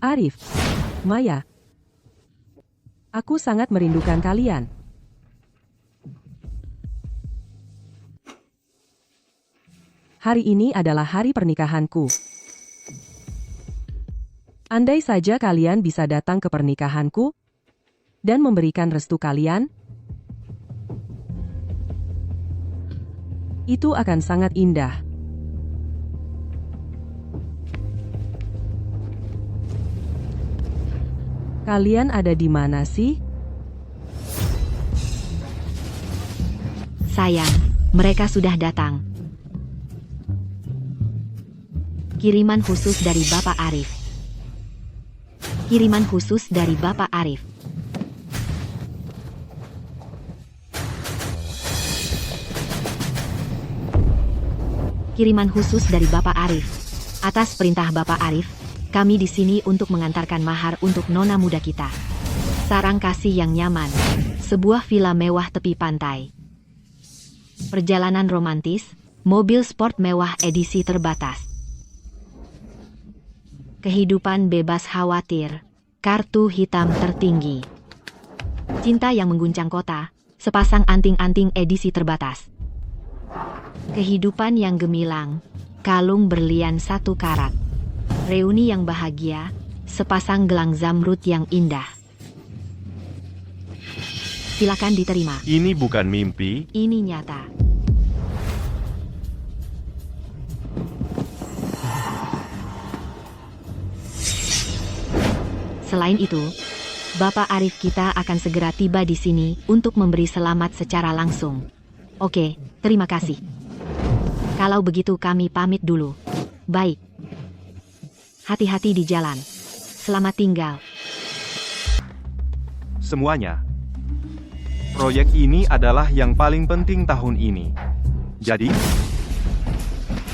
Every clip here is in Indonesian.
Arif, Maya, aku sangat merindukan kalian. Hari ini adalah hari pernikahanku. Andai saja kalian bisa datang ke pernikahanku dan memberikan restu kalian, itu akan sangat indah. Kalian ada di mana sih? Sayang, mereka sudah datang. Kiriman khusus dari Bapak Arif. Kiriman khusus dari Bapak Arif. Kiriman khusus dari Bapak Arif. Atas perintah Bapak Arif, kami di sini untuk mengantarkan mahar untuk nona muda kita. Sarang kasih yang nyaman. Sebuah villa mewah tepi pantai. Perjalanan romantis, mobil sport mewah edisi terbatas. Kehidupan bebas khawatir, kartu hitam tertinggi. Cinta yang mengguncang kota, sepasang anting-anting edisi terbatas. Kehidupan yang gemilang, kalung berlian 1 karat. Reuni yang bahagia, sepasang gelang zamrud yang indah. Silakan diterima. Ini bukan mimpi. Ini nyata. Selain itu, Bapak Arif kita akan segera tiba di sini untuk memberi selamat secara langsung. Oke, terima kasih. Kalau begitu kami pamit dulu. Baik. Hati-hati di jalan. Selamat tinggal. Semuanya. Proyek ini adalah yang paling penting tahun ini. Jadi,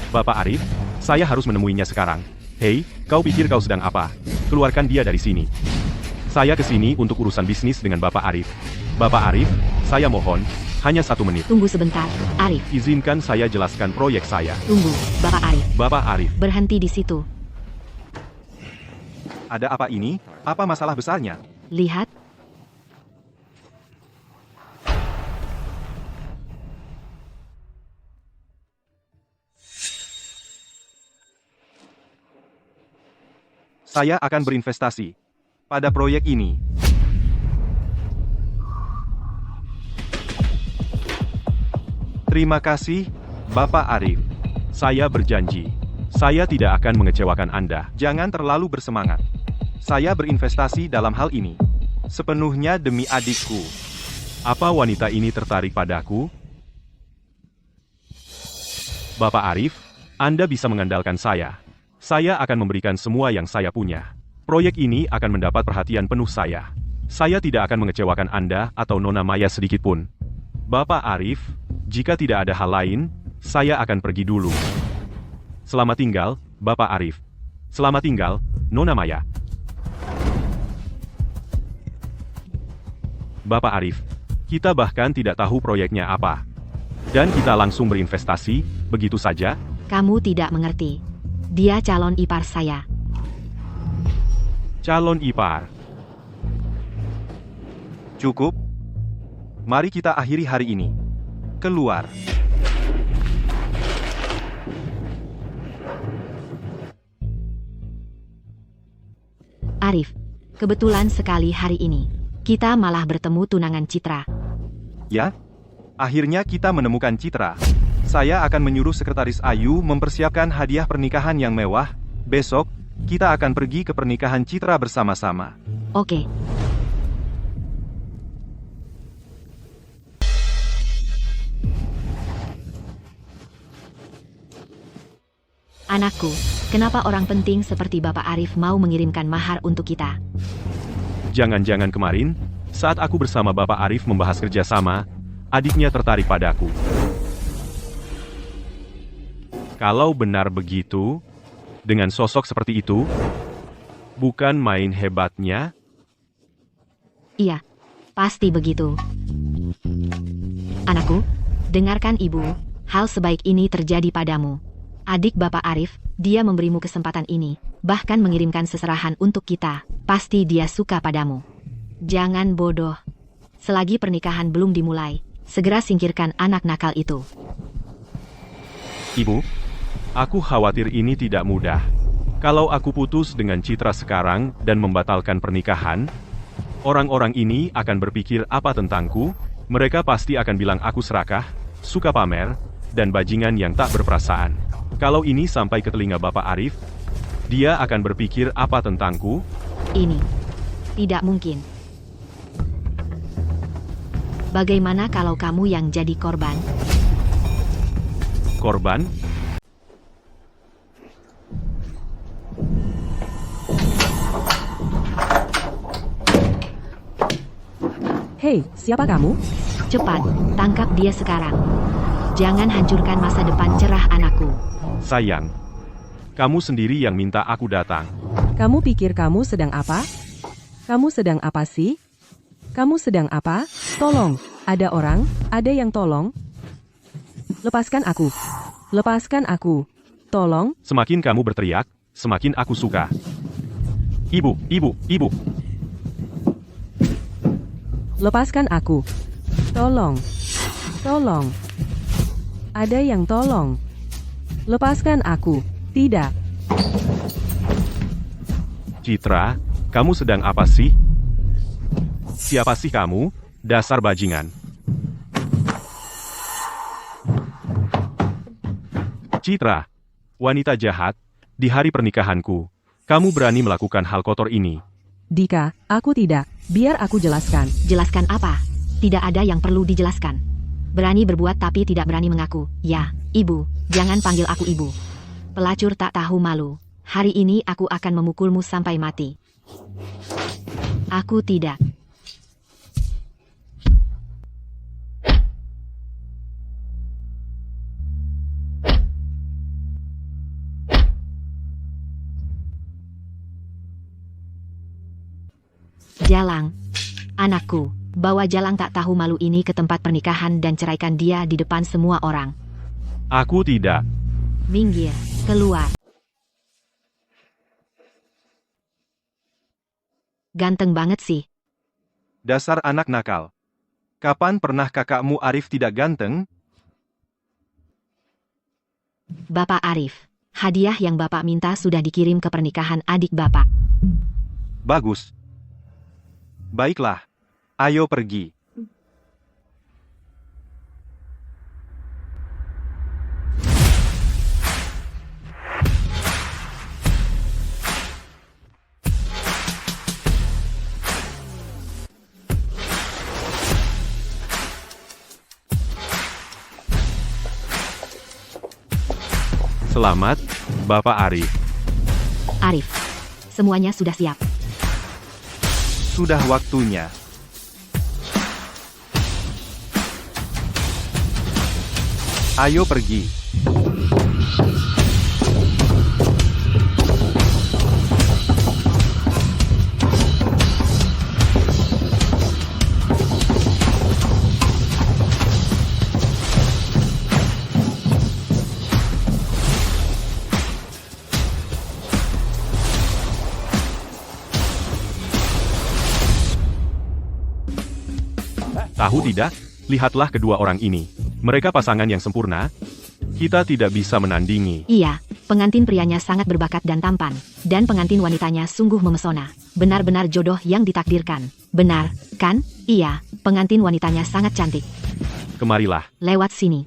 Bapak Arif, saya harus menemuinya sekarang. Hei, kau pikir kau sedang apa? Keluarkan dia dari sini. Saya ke sini untuk urusan bisnis dengan Bapak Arif. Bapak Arif, saya mohon, hanya 1 menit. Tunggu sebentar, Arif. Izinkan saya jelaskan proyek saya. Tunggu, Bapak Arif. Bapak Arif, Berhenti di situ. ada apa ini? Apa masalah besarnya? Lihat. Saya akan berinvestasi pada proyek ini. Terima kasih, Bapak Arif. Saya berjanji, saya tidak akan mengecewakan Anda. Jangan terlalu bersemangat. Saya berinvestasi dalam hal ini sepenuhnya demi adikku. Apa wanita ini tertarik padaku? Bapak Arif, Anda bisa mengandalkan saya. Saya akan memberikan semua yang saya punya. Proyek ini akan mendapat perhatian penuh saya. Saya tidak akan mengecewakan Anda atau Nona Maya sedikit pun. Bapak Arif, jika tidak ada hal lain, saya akan pergi dulu. Selamat tinggal, Bapak Arif. Selamat tinggal, Nona Maya. Bapak Arif, kita bahkan tidak tahu proyeknya apa. Dan kita langsung berinvestasi, begitu saja? Kamu tidak mengerti. Dia calon ipar saya. Calon ipar. Cukup. Mari kita akhiri hari ini. Keluar. Arif, kebetulan sekali hari ini. Kita malah bertemu tunangan Citra. Ya? Akhirnya kita menemukan Citra. Saya akan menyuruh Sekretaris Ayu mempersiapkan hadiah pernikahan yang mewah. Besok, kita akan pergi ke pernikahan Citra bersama-sama. Oke. Anakku, kenapa orang penting seperti Bapak Arif mau mengirimkan mahar untuk kita? Jangan-jangan kemarin, saat aku bersama Bapak Arif membahas kerjasama, adiknya tertarik padaku. Kalau benar begitu, dengan sosok seperti itu, bukan main hebatnya? Iya, pasti begitu. Anakku, dengarkan ibu, hal sebaik ini terjadi padamu. Adik Bapak Arif, dia memberimu kesempatan ini, bahkan mengirimkan seserahan untuk kita. Pasti dia suka padamu. Jangan bodoh. Selagi pernikahan belum dimulai, segera singkirkan anak nakal itu. Ibu, aku khawatir ini tidak mudah. Kalau aku putus dengan Citra sekarang dan membatalkan pernikahan, orang-orang ini akan berpikir apa tentangku? Mereka pasti akan bilang aku serakah, suka pamer, dan bajingan yang tak berperasaan. Kalau ini sampai ke telinga Bapak Arif, dia akan berpikir apa tentangku? Ini tidak mungkin. Bagaimana kalau kamu yang jadi korban? Korban? Hei, siapa kamu? Cepat, tangkap dia sekarang. Jangan hancurkan masa depan cerah anakku. Sayang, kamu sendiri yang minta aku datang. Kamu pikir kamu sedang apa? Kamu sedang apa sih? Kamu sedang apa? Tolong, ada orang, ada yang tolong. Lepaskan aku. Lepaskan aku. Tolong. Semakin kamu berteriak, semakin aku suka. Ibu, ibu, ibu. Lepaskan aku. Tolong. Tolong. Ada yang tolong. Lepaskan aku. Tidak. Citra, kamu sedang apa sih? Siapa sih kamu? Dasar bajingan. Citra, wanita jahat, di hari pernikahanku, kamu berani melakukan hal kotor ini. Dika, aku tidak. Biar aku jelaskan. Jelaskan apa? Tidak ada yang perlu dijelaskan. Berani berbuat tapi tidak berani mengaku. Ya, ibu, jangan panggil aku ibu. Pelacur tak tahu malu. Hari ini aku akan memukulmu sampai mati. Aku tidak. Jalang, anakku, bawa Jalang tak tahu malu ini ke tempat pernikahan dan ceraikan dia di depan semua orang. Aku tidak. Minggir, keluar. Ganteng banget sih. Dasar anak nakal. Kapan pernah kakakmu Arif tidak ganteng? Bapak Arif, hadiah yang Bapak minta sudah dikirim ke pernikahan adik Bapak. Bagus. Baiklah. Ayo pergi. Selamat, Bapak Arif. Arif, semuanya sudah siap. Sudah waktunya. Ayo pergi. Tahu tidak? Lihatlah kedua orang ini. Mereka pasangan yang sempurna. Kita tidak bisa menandingi. Iya, pengantin prianya sangat berbakat dan tampan, dan pengantin wanitanya sungguh memesona. Benar-benar jodoh yang ditakdirkan. Benar, kan? Iya, pengantin wanitanya sangat cantik. Kemarilah. Lewat sini.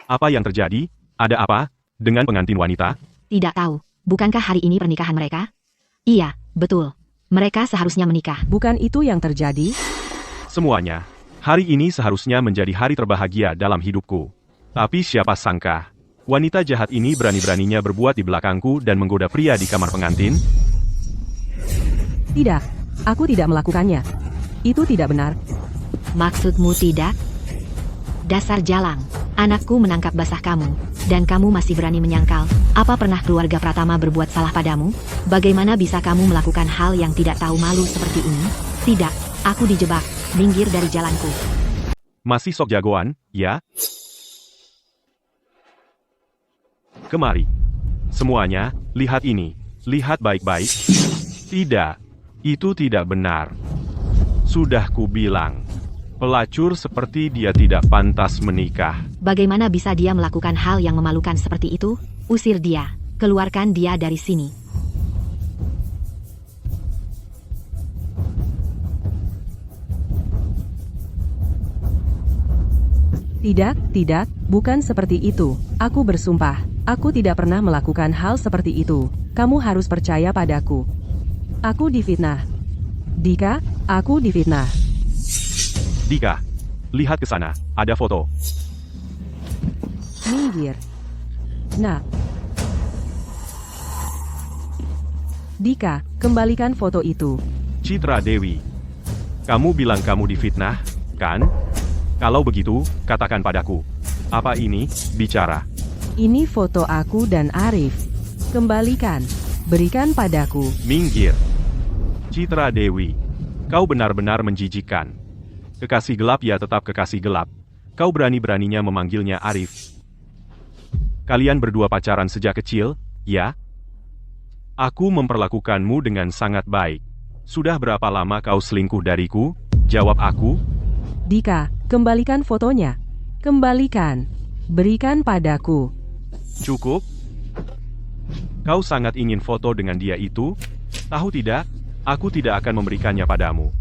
Apa yang terjadi? Ada apa dengan pengantin wanita? Tidak tahu. Bukankah hari ini pernikahan mereka? Iya, betul. Mereka seharusnya menikah. Bukan itu yang terjadi? Semuanya. Hari ini seharusnya menjadi hari terbahagia dalam hidupku. Tapi siapa sangka, wanita jahat ini berani-beraninya berbuat di belakangku dan menggoda pria di kamar pengantin? Tidak. Aku tidak melakukannya. Itu tidak benar. Maksudmu tidak? Dasar Jalang. Anakku menangkap basah kamu, dan kamu masih berani menyangkal. Apa pernah keluarga Pratama berbuat salah padamu? Bagaimana bisa kamu melakukan hal yang tidak tahu malu seperti ini? Tidak, aku dijebak. Minggir dari jalanku. Masih sok jagoan, ya? Kemari. Semuanya, lihat ini. Lihat baik-baik. Tidak. Itu tidak benar. Sudah kubilang. Pelacur seperti dia tidak pantas menikah. Bagaimana bisa dia melakukan hal yang memalukan seperti itu? Usir dia. Keluarkan dia dari sini. Tidak, bukan seperti itu. Aku bersumpah, aku tidak pernah melakukan hal seperti itu. Kamu harus percaya padaku. Aku difitnah. Dika, aku difitnah. Dika, lihat ke sana. Ada foto. Minggir. Nah. Dika, kembalikan foto itu. Citra Dewi. Kamu bilang kamu difitnah, kan? Kalau begitu, katakan padaku. Apa ini? Bicara. Ini foto aku dan Arif. Kembalikan. Berikan padaku. Minggir. Citra Dewi. Kau benar-benar menjijikkan. Kekasih gelap ya tetap kekasih gelap. Kau berani-beraninya memanggilnya Arif. Kalian berdua pacaran sejak kecil, ya? Aku memperlakukanmu dengan sangat baik. Sudah berapa lama kau selingkuh dariku? Jawab aku. Dika, kembalikan fotonya. Kembalikan. Berikan padaku. Cukup? Kau sangat ingin foto dengan dia itu? Tahu tidak? Aku tidak akan memberikannya padamu.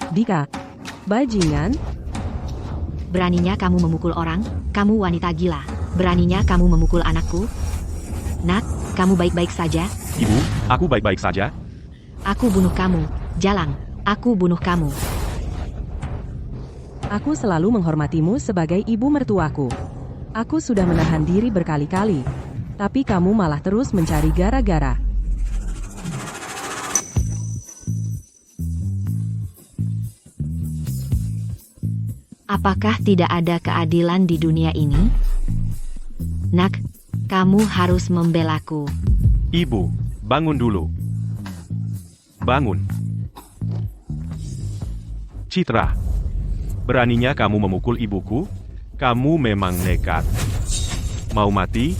Dika, bajingan. Beraninya kamu memukul orang? Kamu wanita gila. Beraninya kamu memukul anakku? Nak, kamu baik-baik saja? Ibu, aku baik-baik saja. Aku bunuh kamu. Jalang, aku bunuh kamu. Aku selalu menghormatimu sebagai ibu mertuaku. Aku sudah menahan diri berkali-kali. Tapi kamu malah terus mencari gara-gara. Apakah tidak ada keadilan di dunia ini? Nak, kamu harus membelaku. Ibu, bangun dulu. Bangun. Citra, beraninya kamu memukul ibuku? Kamu memang nekat. Mau mati?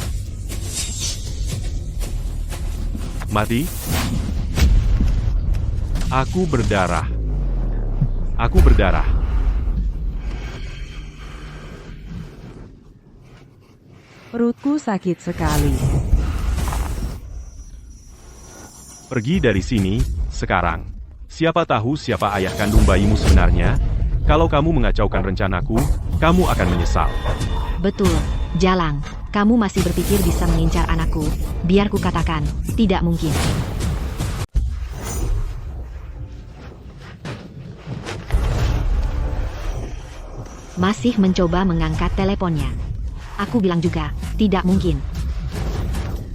Mati? Aku berdarah. Aku berdarah. Perutku sakit sekali. Pergi dari sini, sekarang. Siapa tahu siapa ayah kandung bayimu sebenarnya? Kalau kamu mengacaukan rencanaku, kamu akan menyesal. Betul, Jalang. Kamu masih berpikir bisa mengincar anakku. Biar ku katakan, tidak mungkin. Masih mencoba mengangkat teleponnya. Aku bilang juga, tidak mungkin.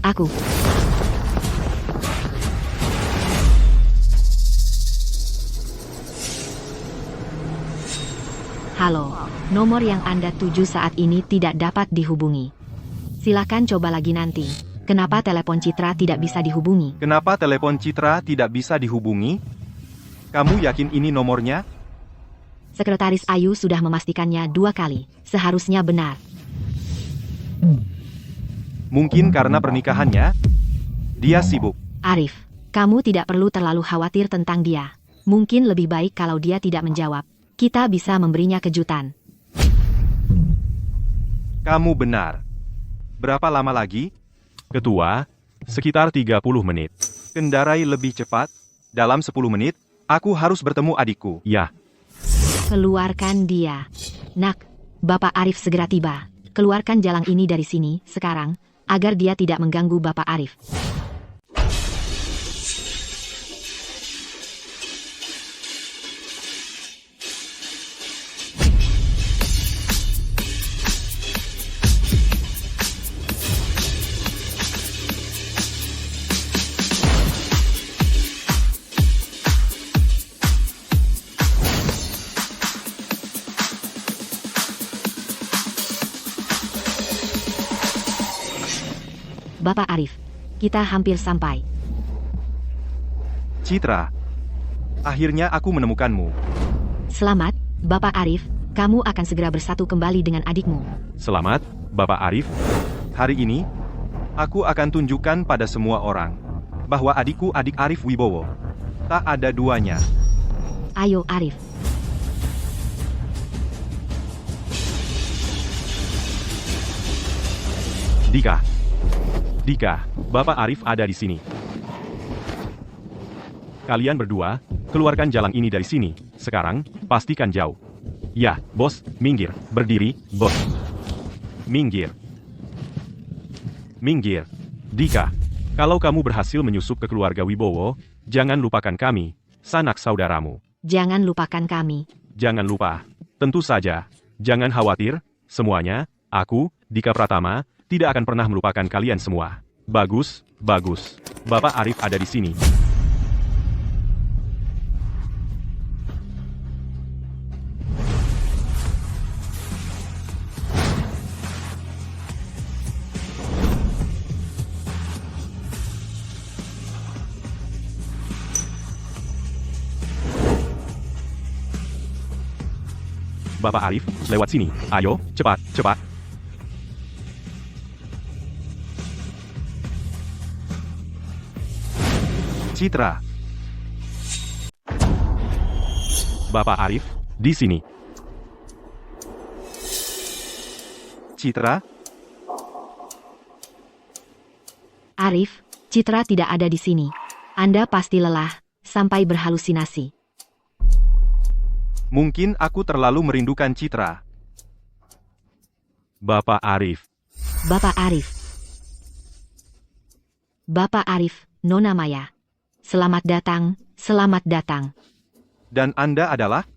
Aku. Halo, nomor yang Anda tuju saat ini tidak dapat dihubungi. Silakan coba lagi nanti. Kenapa telepon Citra tidak bisa dihubungi? Kenapa telepon Citra tidak bisa dihubungi? Kamu yakin ini nomornya? Sekretaris Ayu sudah memastikannya 2 kali. Seharusnya benar. Mungkin karena pernikahannya, dia sibuk. Arif, kamu tidak perlu terlalu khawatir tentang dia. Mungkin lebih baik kalau dia tidak menjawab. Kita bisa memberinya kejutan. Kamu benar. Berapa lama lagi? Ketua, sekitar 30 menit. Kendarai lebih cepat. Dalam 10 menit, aku harus bertemu adikku. Ya. Keluarkan dia. Nak, Bapak Arif segera tiba. Keluarkan Jalang ini dari sini, sekarang, agar dia tidak mengganggu Bapak Arif. Bapak Arif. Kita hampir sampai. Citra. Akhirnya aku menemukanmu. Selamat, Bapak Arif. Kamu akan segera bersatu kembali dengan adikmu. Selamat, Bapak Arif. Hari ini, aku akan tunjukkan pada semua orang bahwa adikku adik Arif Wibowo. Tak ada duanya. Ayo Arif. Dika, Bapak Arif ada di sini. Kalian berdua, keluarkan jalang ini dari sini. Sekarang, pastikan jauh. Ya, bos, minggir. Berdiri, bos. Minggir. Dika, kalau kamu berhasil menyusup ke keluarga Wibowo, jangan lupakan kami, sanak saudaramu. Jangan lupakan kami. Jangan lupa. Tentu saja, jangan khawatir, semuanya, aku, Dika Pratama, tidak akan pernah melupakan kalian semua. Bagus. Bapak Arif ada di sini. Bapak Arif, lewat sini. Ayo, cepat. Citra. Bapak Arif, di sini. Citra? Arif, Citra tidak ada di sini. Anda pasti lelah, sampai berhalusinasi. Mungkin aku terlalu merindukan Citra. Bapak Arif. Bapak Arif, Nona Maya. Selamat datang. Dan Anda adalah?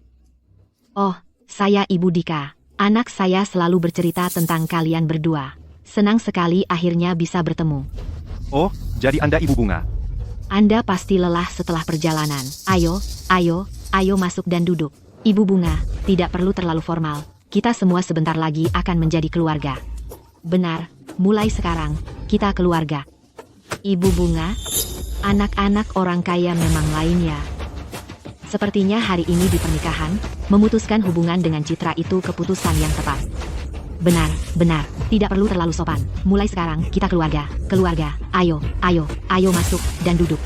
Oh, saya Ibu Dika. Anak saya selalu bercerita tentang kalian berdua. Senang sekali akhirnya bisa bertemu. Oh, jadi Anda Ibu Bunga. Anda pasti lelah setelah perjalanan. Ayo masuk dan duduk. Ibu Bunga, tidak perlu terlalu formal. Kita semua sebentar lagi akan menjadi keluarga. Benar, mulai sekarang, kita keluarga. Ibu Bunga, anak-anak orang kaya memang lain ya. Sepertinya hari ini di pernikahan, memutuskan hubungan dengan Citra itu keputusan yang tepat. Benar, tidak perlu terlalu sopan. Mulai sekarang, kita keluarga. Ayo masuk dan duduk.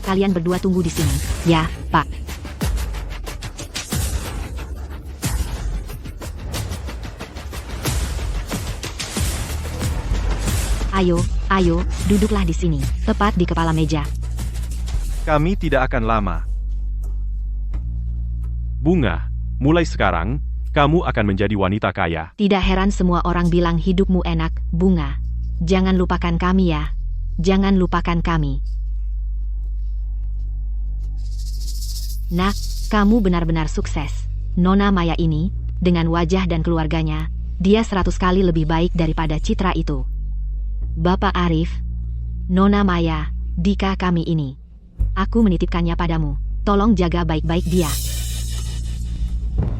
Kalian berdua tunggu di sini, ya, Pak. Ayo, duduklah di sini, tepat di kepala meja. Kami tidak akan lama. Bunga, mulai sekarang, kamu akan menjadi wanita kaya. Tidak heran semua orang bilang hidupmu enak, Bunga. Jangan lupakan kami ya. Jangan lupakan kami. Nak, kamu benar-benar sukses. Nona Maya ini, dengan wajah dan keluarganya, dia 100 kali lebih baik daripada Citra itu. Bapak Arif, Nona Maya, Dika kami ini. Aku menitipkannya padamu. Tolong jaga baik-baik dia.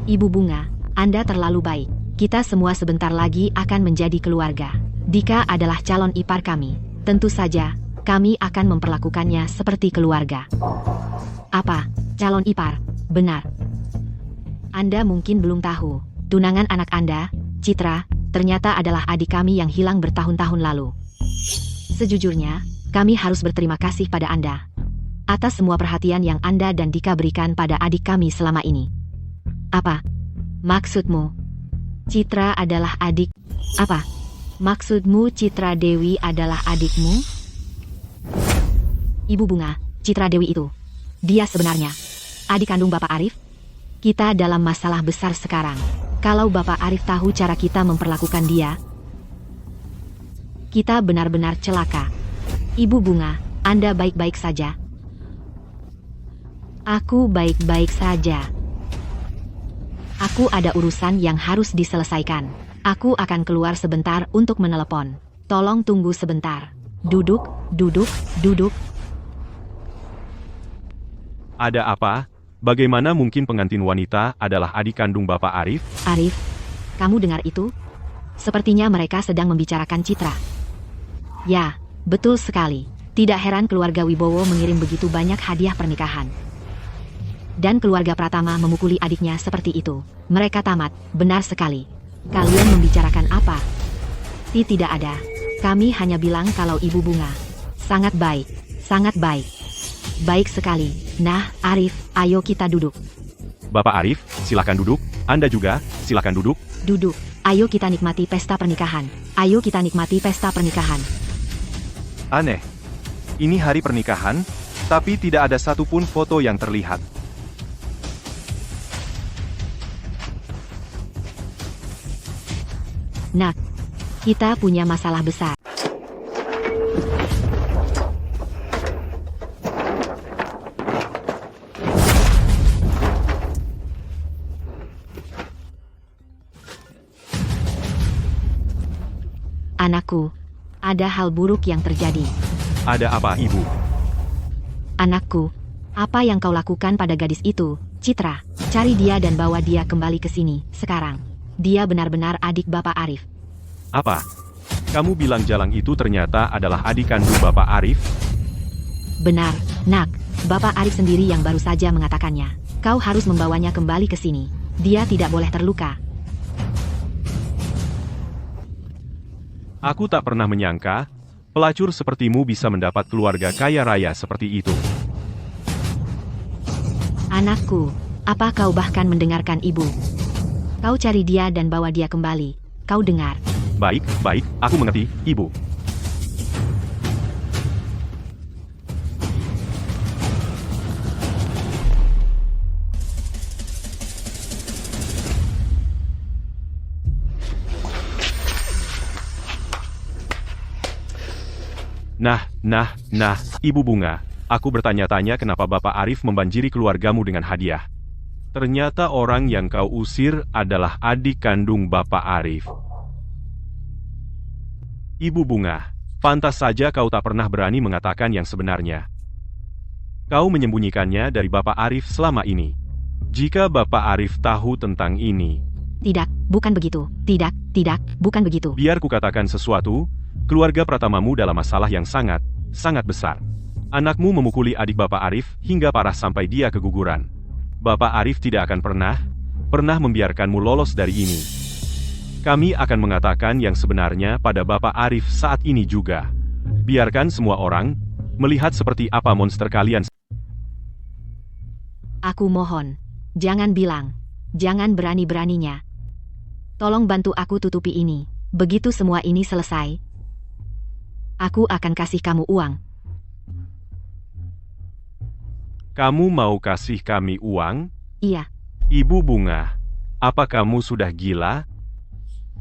Ibu Bunga, Anda terlalu baik. Kita semua sebentar lagi akan menjadi keluarga. Dika adalah calon ipar kami. Tentu saja, kami akan memperlakukannya seperti keluarga. Apa? Calon ipar? Benar. Anda mungkin belum tahu. Tunangan anak Anda, Citra, ternyata adalah adik kami yang hilang bertahun-tahun lalu. Sejujurnya, kami harus berterima kasih pada Anda atas semua perhatian yang Anda dan Dika berikan pada adik kami selama ini. Apa maksudmu? Citra adalah adik. Apa maksudmu Citra Dewi adalah adikmu? Ibu Bunga, Citra Dewi itu, dia sebenarnya adik kandung Bapak Arif. Kita dalam masalah besar sekarang. Kalau Bapak Arif tahu cara kita memperlakukan dia, kita benar-benar celaka. Ibu Bunga, Anda baik-baik saja? Aku baik-baik saja. Aku ada urusan yang harus diselesaikan. Aku akan keluar sebentar untuk menelepon. Tolong tunggu sebentar. Duduk. Ada apa? Bagaimana mungkin pengantin wanita adalah adik kandung Bapak Arif? Arif, kamu dengar itu? Sepertinya mereka sedang membicarakan Citra. Ya, betul sekali. Tidak heran keluarga Wibowo mengirim begitu banyak hadiah pernikahan. Dan keluarga Pratama memukuli adiknya seperti itu. Mereka tamat, benar sekali. Kalian membicarakan apa? Tidak ada. Kami hanya bilang kalau Ibu Bunga. Sangat baik, sangat baik. Baik sekali. Nah, Arif, ayo kita duduk. Bapak Arif, silakan duduk. Anda juga, silakan duduk. Duduk. Ayo kita nikmati pesta pernikahan. Ayo kita nikmati pesta pernikahan. Aneh. Ini hari pernikahan, tapi tidak ada satupun foto yang terlihat. Nak, kita punya masalah besar. Anakku, ada hal buruk yang terjadi. Ada apa, Ibu? Anakku, apa yang kau lakukan pada gadis itu, Citra? Cari dia dan bawa dia kembali ke sini, sekarang. Dia benar-benar adik Bapak Arif. Apa? Kamu bilang Jalang itu ternyata adalah adik kandung Bapak Arif? Benar, Nak. Bapak Arif sendiri yang baru saja mengatakannya. Kau harus membawanya kembali ke sini. Dia tidak boleh terluka. Aku tak pernah menyangka, pelacur sepertimu bisa mendapat keluarga kaya raya seperti itu. Anakku, apa kau bahkan mendengarkan ibu? Kau cari dia dan bawa dia kembali. Kau dengar? Baik, baik, aku mengerti, Ibu. Nah, Ibu Bunga, aku bertanya-tanya kenapa Bapak Arif membanjiri keluargamu dengan hadiah. Ternyata orang yang kau usir adalah adik kandung Bapak Arif. Ibu Bunga, pantas saja kau tak pernah berani mengatakan yang sebenarnya. Kau menyembunyikannya dari Bapak Arif selama ini. Jika Bapak Arif tahu tentang ini... Tidak, bukan begitu. Tidak, bukan begitu. Biar kukatakan sesuatu, keluarga Pratamamu dalam masalah yang sangat besar. Anakmu memukuli adik Bapak Arif hingga parah sampai dia keguguran. Bapak Arif tidak akan pernah membiarkanmu lolos dari ini. Kami akan mengatakan yang sebenarnya pada Bapak Arif saat ini juga. Biarkan semua orang melihat seperti apa monster kalian. Aku mohon, jangan bilang, jangan berani-beraninya. Tolong bantu aku tutupi ini. Begitu semua ini selesai, aku akan kasih kamu uang. Kamu mau kasih kami uang? Iya. Ibu Bunga, apa kamu sudah gila?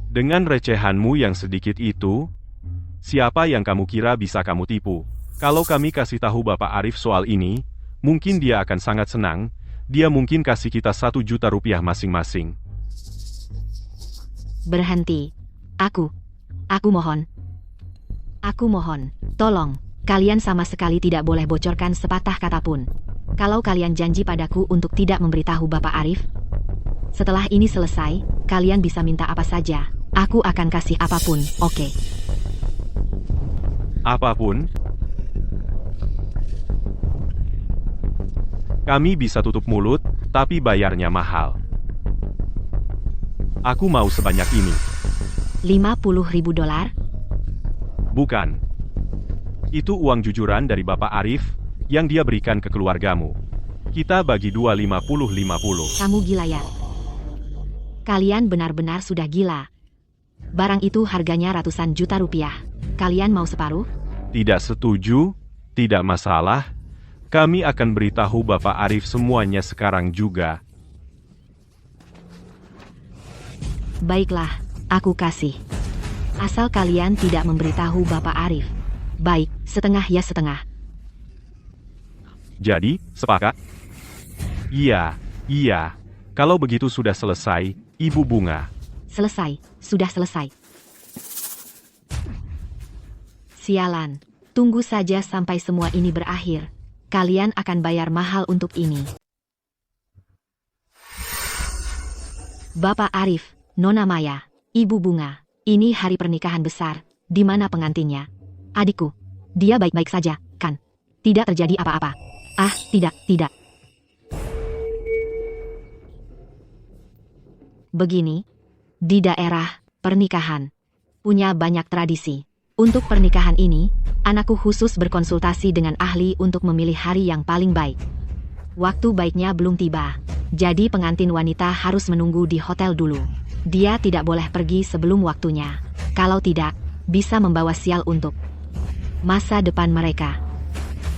Dengan recehanmu yang sedikit itu, siapa yang kamu kira bisa kamu tipu? Kalau kami kasih tahu Bapak Arif soal ini, mungkin dia akan sangat senang. Dia mungkin kasih kita 1 juta rupiah masing-masing. Berhenti. Aku mohon. Aku mohon, tolong, kalian sama sekali tidak boleh bocorkan sepatah kata pun. Kalau kalian janji padaku untuk tidak memberitahu Bapak Arif, setelah ini selesai, kalian bisa minta apa saja. Aku akan kasih apapun, oke? Apapun? Kami bisa tutup mulut, tapi bayarnya mahal. Aku mau sebanyak ini. 50.000 dolar? Bukan. Itu uang jujuran dari Bapak Arif, yang dia berikan ke keluargamu. Kita bagi 2 50-50. Kamu gila ya? Kalian benar-benar sudah gila. Barang itu harganya ratusan juta rupiah. Kalian mau separuh? Tidak setuju, tidak masalah. Kami akan beritahu Bapak Arif semuanya sekarang juga. Baiklah, aku kasih. Asal kalian tidak memberitahu Bapak Arif. Baik, setengah ya setengah. Jadi, sepakat? Iya. Kalau begitu sudah selesai, Ibu Bunga. Selesai, sudah selesai. Sialan, tunggu saja sampai semua ini berakhir. Kalian akan bayar mahal untuk ini. Bapak Arif, Nona Maya, Ibu Bunga, ini hari pernikahan besar. Di mana pengantinnya? Adikku. Dia baik-baik saja, kan? Tidak terjadi apa-apa. Ah, tidak. Begini, di daerah pernikahan punya banyak tradisi. Untuk pernikahan ini, anakku khusus berkonsultasi dengan ahli untuk memilih hari yang paling baik. Waktu baiknya belum tiba, jadi pengantin wanita harus menunggu di hotel dulu. Dia tidak boleh pergi sebelum waktunya. Kalau tidak, bisa membawa sial untuk masa depan mereka.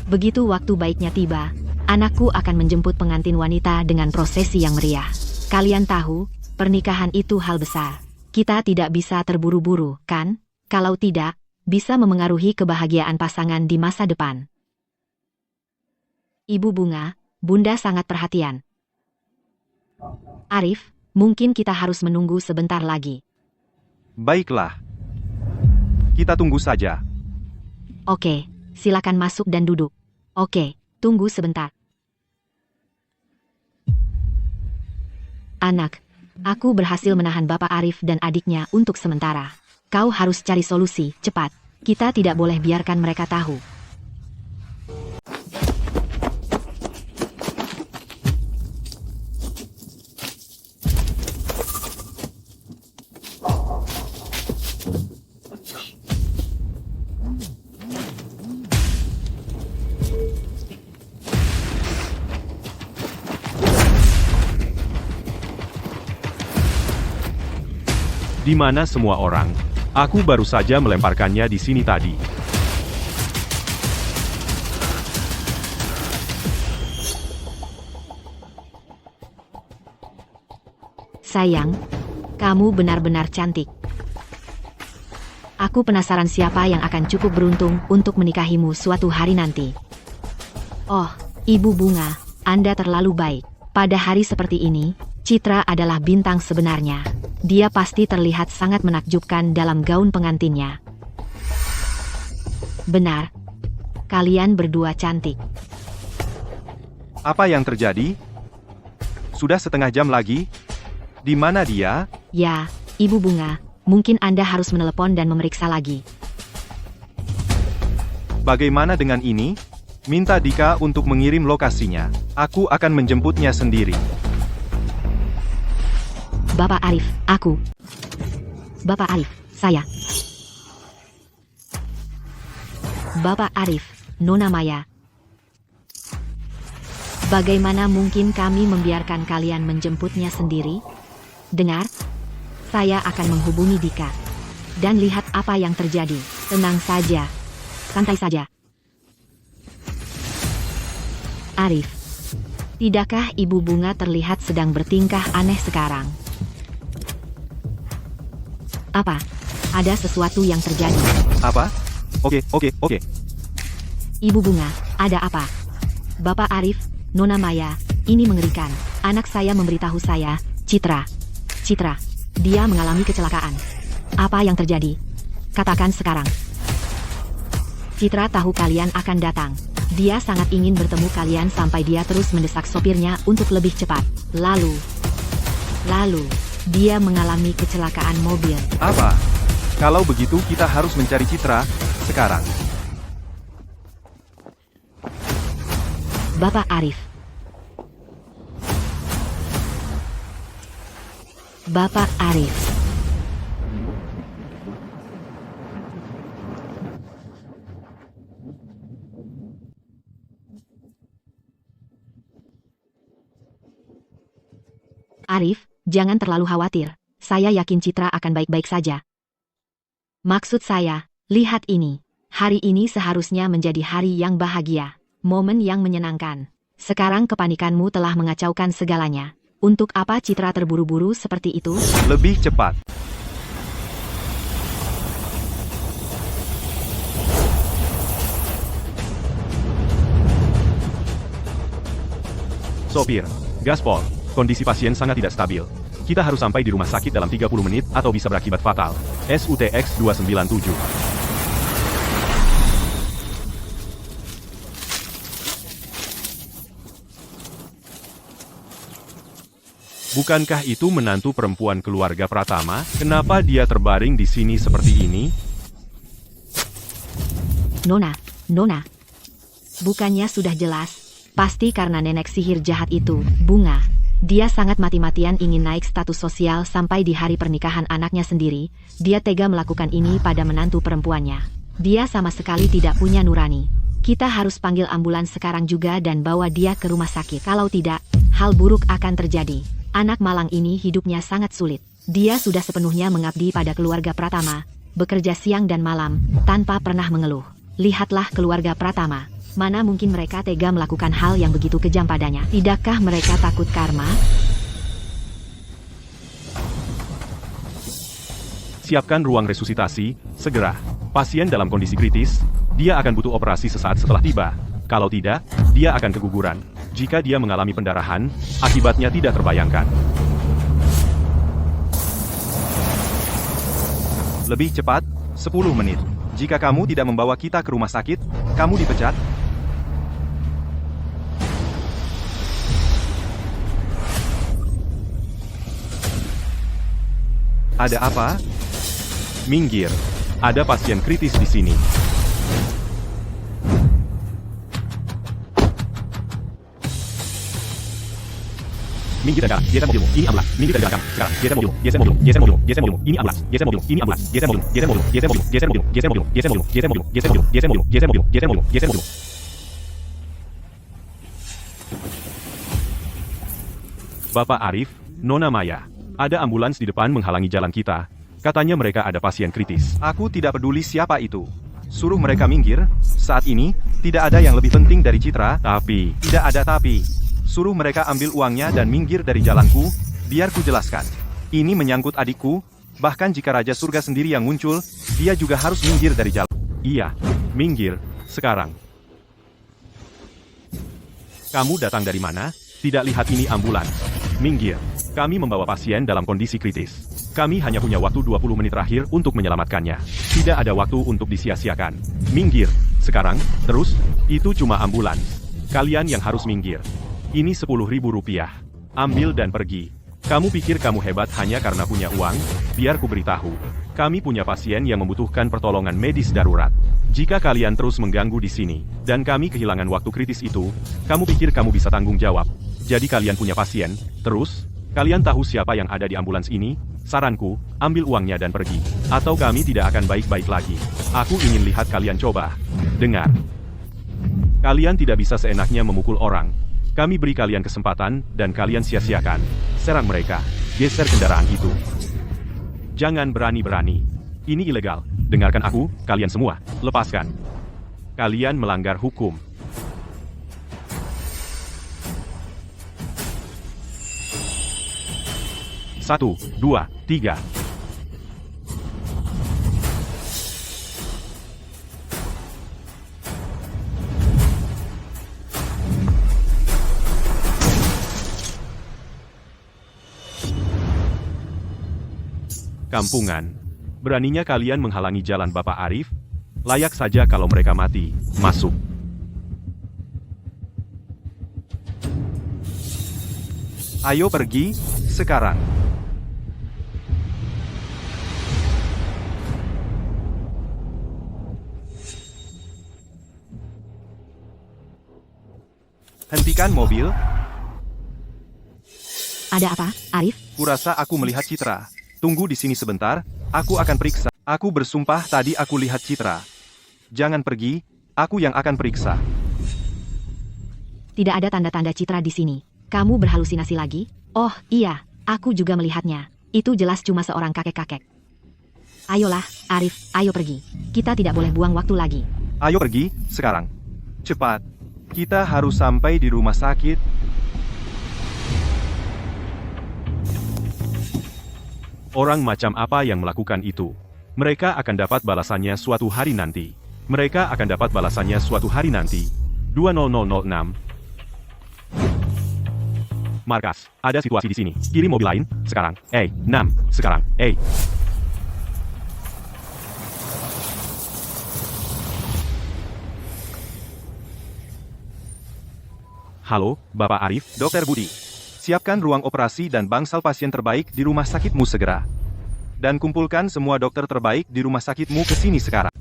Begitu waktu baiknya tiba, anakku akan menjemput pengantin wanita dengan prosesi yang meriah. Kalian tahu, pernikahan itu hal besar. Kita tidak bisa terburu-buru, kan? Kalau tidak, bisa memengaruhi kebahagiaan pasangan di masa depan. Ibu Bunga, Bunda sangat perhatian. Arif, mungkin kita harus menunggu sebentar lagi. Baiklah. Kita tunggu saja. Oke, silakan masuk dan duduk. Oke, tunggu sebentar. Anak, aku berhasil menahan Bapak Arif dan adiknya untuk sementara. Kau harus cari solusi, cepat. Kita tidak boleh biarkan mereka tahu. Di mana semua orang? Aku baru saja melemparkannya di sini tadi. Sayang, kamu benar-benar cantik. Aku penasaran siapa yang akan cukup beruntung untuk menikahimu suatu hari nanti. Oh, Ibu Bunga, Anda terlalu baik. Pada hari seperti ini, Citra adalah bintang sebenarnya. Dia pasti terlihat sangat menakjubkan dalam gaun pengantinnya. Benar, kalian berdua cantik. Apa yang terjadi? Sudah setengah jam lagi? Di mana dia? Ya, Ibu Bunga, mungkin Anda harus menelepon dan memeriksa lagi. Bagaimana dengan ini? Minta Dika untuk mengirim lokasinya. Aku akan menjemputnya sendiri. Bapak Arif, aku. Bapak Arif, saya. Bapak Arif, Nona Maya. Bagaimana mungkin kami membiarkan kalian menjemputnya sendiri? Dengar, saya akan menghubungi Dika. Dan lihat apa yang terjadi. Tenang saja. Santai saja. Arif, tidakkah Ibu Bunga terlihat sedang bertingkah aneh sekarang? Apa? Ada sesuatu yang terjadi. Apa? Oke. Ibu Bunga, ada apa? Bapak Arif, Nona Maya, ini mengerikan. Anak saya memberitahu saya, Citra, dia mengalami kecelakaan. Apa yang terjadi? Katakan sekarang. Citra tahu kalian akan datang. Dia sangat ingin bertemu kalian sampai dia terus mendesak sopirnya untuk lebih cepat. Lalu, dia mengalami kecelakaan mobil. Apa? Kalau begitu kita harus mencari Citra sekarang. Bapak Arif. Bapak Arif. Arif, jangan terlalu khawatir. Saya yakin Citra akan baik-baik saja. Maksud saya, lihat ini. Hari ini seharusnya menjadi hari yang bahagia. Momen yang menyenangkan. Sekarang kepanikanmu telah mengacaukan segalanya. Untuk apa Citra terburu-buru seperti itu? Lebih cepat. Sopir, gaspol, kondisi pasien sangat tidak stabil. Kita harus sampai di rumah sakit dalam 30 menit atau bisa berakibat fatal. SUTX 297. Bukankah itu menantu perempuan keluarga Pratama? Kenapa dia terbaring di sini seperti ini? Nona. Bukannya sudah jelas, pasti karena nenek sihir jahat itu, Bunga. Dia sangat mati-matian ingin naik status sosial sampai di hari pernikahan anaknya sendiri. Dia tega melakukan ini pada menantu perempuannya. Dia sama sekali tidak punya nurani. Kita harus panggil ambulans sekarang juga dan bawa dia ke rumah sakit. Kalau tidak, hal buruk akan terjadi. Anak malang ini hidupnya sangat sulit. Dia sudah sepenuhnya mengabdi pada keluarga Pratama, bekerja siang dan malam, tanpa pernah mengeluh. Lihatlah keluarga Pratama. Mana mungkin mereka tega melakukan hal yang begitu kejam padanya? Tidakkah mereka takut karma? Siapkan ruang resusitasi, segera. Pasien dalam kondisi kritis, dia akan butuh operasi sesaat setelah tiba. Kalau tidak, dia akan keguguran. Jika dia mengalami pendarahan, akibatnya tidak terbayangkan. Lebih cepat, 10 menit. Jika kamu tidak membawa kita ke rumah sakit, kamu dipecat. Ada apa? Minggir. Ada pasien kritis di sini. Minggir dan geser mobilmu. Ini ambulans. Minggir dan belakang. Sekarang geser mobilmu. Geser mobilmu. Geser mobilmu. Geser mobilmu. Ini ambulans. Geser mobilmu. Ini ambulans. Geser mobilmu. Geser mobilmu. Geser mobilmu. Geser mobilmu. Geser mobilmu. Geser mobilmu. Geser mobilmu. Geser mobilmu. Geser mobilmu. Geser mobilmu. Geser mobilmu. Geser mobilmu. Bapak Arif, Nona Maya. Ada ambulans di depan menghalangi jalan kita. Katanya mereka ada pasien kritis. Aku tidak peduli siapa itu. Suruh mereka minggir. Saat ini, tidak ada yang lebih penting dari Citra. Tapi, Tidak ada tapi. Suruh mereka ambil uangnya dan minggir dari jalanku, biar ku jelaskan. Ini menyangkut adikku, bahkan jika Raja Surga sendiri yang muncul, dia juga harus minggir dari jalan. iya, minggir, sekarang. Kamu datang dari mana? Tidak lihat ini ambulans. Minggir. Kami membawa pasien dalam kondisi kritis. Kami hanya punya waktu 20 menit terakhir untuk menyelamatkannya. Tidak ada waktu untuk disia-siakan. Minggir. Sekarang, terus, itu cuma ambulans. Kalian yang harus minggir. Ini 10.000 rupiah. Ambil dan pergi. Kamu pikir kamu hebat hanya karena punya uang? Biar ku beritahu. Kami punya pasien yang membutuhkan pertolongan medis darurat. Jika kalian terus mengganggu di sini, dan kami kehilangan waktu kritis itu, kamu pikir kamu bisa tanggung jawab? Jadi kalian punya pasien, terus? Kalian tahu siapa yang ada di ambulans ini? Saranku, ambil uangnya dan pergi. Atau kami tidak akan baik-baik lagi. Aku ingin lihat kalian coba. Dengar. Kalian tidak bisa seenaknya memukul orang. Kami beri kalian kesempatan, dan kalian sia-siakan. Serang mereka. Geser kendaraan itu. Jangan berani-berani. Ini ilegal. Dengarkan aku, kalian semua. Lepaskan. Kalian melanggar hukum. Satu, dua, tiga. Kampungan. Beraninya kalian menghalangi jalan Bapak Arif? Layak saja kalau mereka mati. Masuk. Ayo pergi, sekarang. Hentikan mobil. Ada apa, Arif? Kurasa aku melihat Citra. Tunggu di sini sebentar, aku akan periksa. Aku bersumpah tadi aku lihat Citra. Jangan pergi, aku yang akan periksa. Tidak ada tanda-tanda Citra di sini. Kamu berhalusinasi lagi? Oh, iya, aku juga melihatnya. Itu jelas cuma seorang kakek-kakek. Ayolah, Arif, ayo pergi. Kita tidak boleh buang waktu lagi. Ayo pergi, sekarang. Cepat. Kita harus sampai di rumah sakit. Orang macam apa yang melakukan itu? Mereka akan dapat balasannya suatu hari nanti. Mereka akan dapat balasannya suatu hari nanti. 20006. Markas, ada situasi di sini. Kirim mobil lain, sekarang. 6, sekarang. Halo, Bapak Arif. Dokter Budi, siapkan ruang operasi dan bangsal pasien terbaik di rumah sakitmu segera. Dan kumpulkan semua dokter terbaik di rumah sakitmu ke sini sekarang.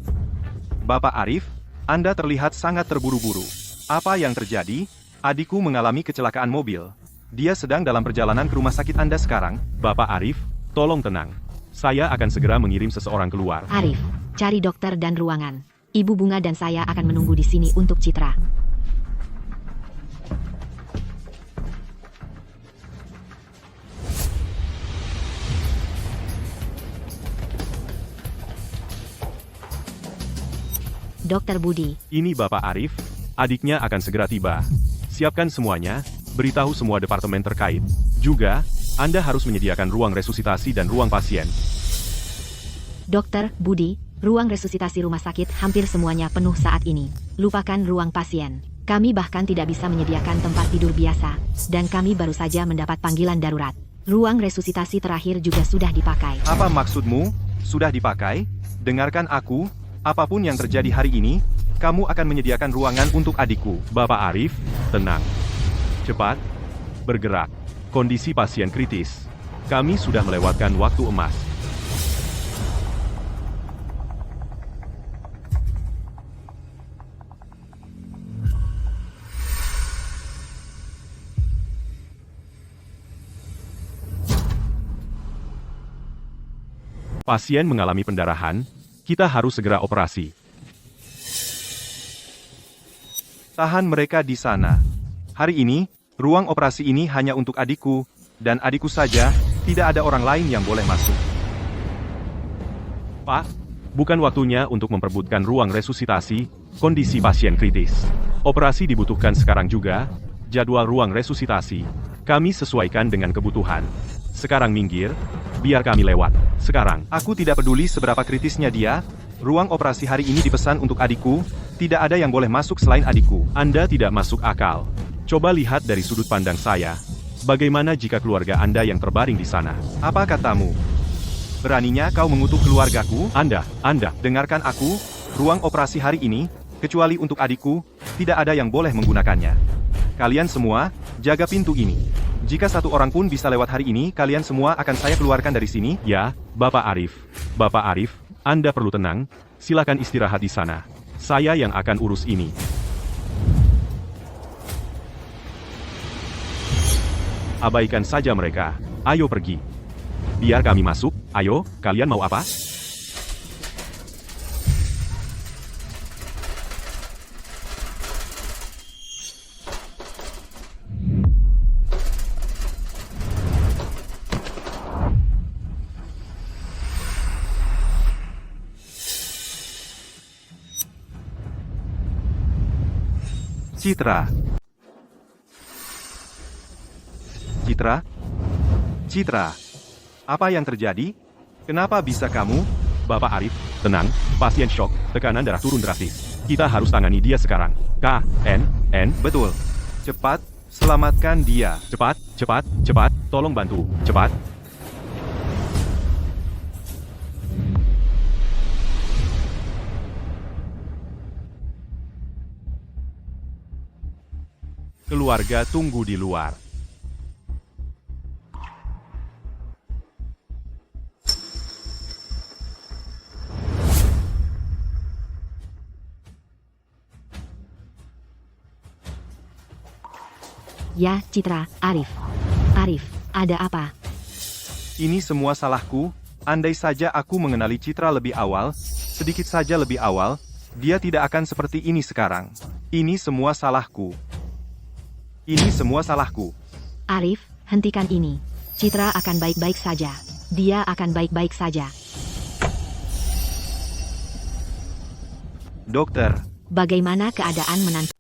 Bapak Arif, Anda terlihat sangat terburu-buru. Apa yang terjadi? Adikku mengalami kecelakaan mobil. Dia sedang dalam perjalanan ke rumah sakit Anda sekarang. Bapak Arif, tolong tenang. Saya akan segera mengirim seseorang keluar. Arif, cari dokter dan ruangan. Ibu Bunga dan saya akan menunggu di sini untuk Citra. Dokter Budi, Ini Bapak Arif, adiknya akan segera tiba. Siapkan semuanya, beritahu semua departemen terkait. Juga, Anda harus menyediakan ruang resusitasi dan ruang pasien. Dokter Budi, ruang resusitasi rumah sakit hampir semuanya penuh saat ini. Lupakan ruang pasien. Kami bahkan tidak bisa menyediakan tempat tidur biasa, dan kami baru saja mendapat panggilan darurat. Ruang resusitasi terakhir juga sudah dipakai. Apa maksudmu? Sudah dipakai? Dengarkan aku, apapun yang terjadi hari ini, kamu akan menyediakan ruangan untuk adikku. Bapak Arif, tenang. Cepat, bergerak. Kondisi pasien kritis. Kami sudah melewatkan waktu emas. Pasien mengalami pendarahan, kita harus segera operasi. Tahan mereka di sana. Hari ini, ruang operasi ini hanya untuk adikku, dan adikku saja, tidak ada orang lain yang boleh masuk. Pak, bukan waktunya untuk memperebutkan ruang resusitasi, kondisi pasien kritis. Operasi dibutuhkan sekarang juga, jadwal ruang resusitasi. Kami sesuaikan dengan kebutuhan. Sekarang minggir, biar kami lewat. Sekarang. Aku tidak peduli seberapa kritisnya dia, ruang operasi hari ini dipesan untuk adikku, tidak ada yang boleh masuk selain adikku. Anda tidak masuk akal. Coba lihat dari sudut pandang saya. Bagaimana jika keluarga Anda yang terbaring di sana? Apa katamu? Beraninya kau mengutuk keluargaku? Anda. Dengarkan aku, ruang operasi hari ini, kecuali untuk adikku, tidak ada yang boleh menggunakannya. Kalian semua, jaga pintu ini. Jika satu orang pun bisa lewat hari ini, kalian semua akan saya keluarkan dari sini. Ya, Bapak Arif. Bapak Arif, Anda perlu tenang. Silakan istirahat di sana. Saya yang akan urus ini. Abaikan saja mereka. Ayo pergi. Biar kami masuk. Ayo, kalian mau apa? Citra. Citra? Citra. Apa yang terjadi? Kenapa bisa kamu? Bapak Arif, tenang. Pasien shock, tekanan darah turun drastis. Kita harus tangani dia sekarang. N. Betul. Cepat, selamatkan dia. Cepat. Tolong bantu. Cepat. Keluarga tunggu di luar. Ya, Citra, Arif. Arif, ada apa? Ini semua salahku, andai saja aku mengenali Citra lebih awal, sedikit saja lebih awal, dia tidak akan seperti ini sekarang. Ini semua salahku. Ini semua salahku. Arif, hentikan ini. Citra akan baik-baik saja. Dia akan baik-baik saja. Dokter, Bagaimana keadaan menantu?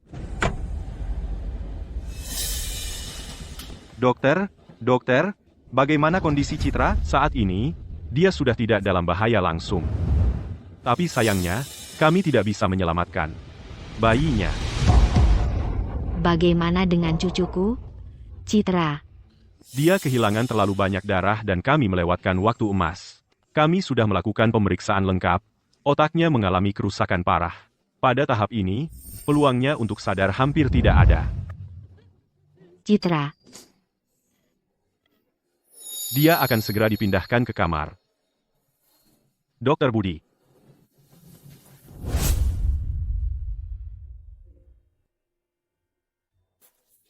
dokter, bagaimana kondisi Citra? Saat ini, dia sudah tidak dalam bahaya langsung. Tapi sayangnya, kami tidak bisa menyelamatkan bayinya. Bagaimana dengan cucuku? Citra. Dia kehilangan terlalu banyak darah dan kami melewatkan waktu emas. Kami sudah melakukan pemeriksaan lengkap. Otaknya mengalami kerusakan parah. Pada tahap ini, peluangnya untuk sadar hampir tidak ada. Citra. Dia akan segera dipindahkan ke kamar. Dokter Budi.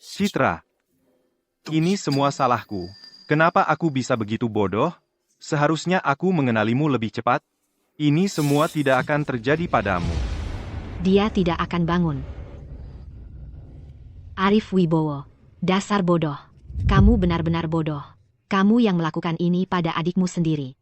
Citra. Ini semua salahku. Kenapa aku bisa begitu bodoh? Seharusnya aku mengenalimu lebih cepat. Ini semua tidak akan terjadi padamu. Dia tidak akan bangun. Arif Wibowo. Dasar bodoh. Kamu benar-benar bodoh. Kamu yang melakukan ini pada adikmu sendiri.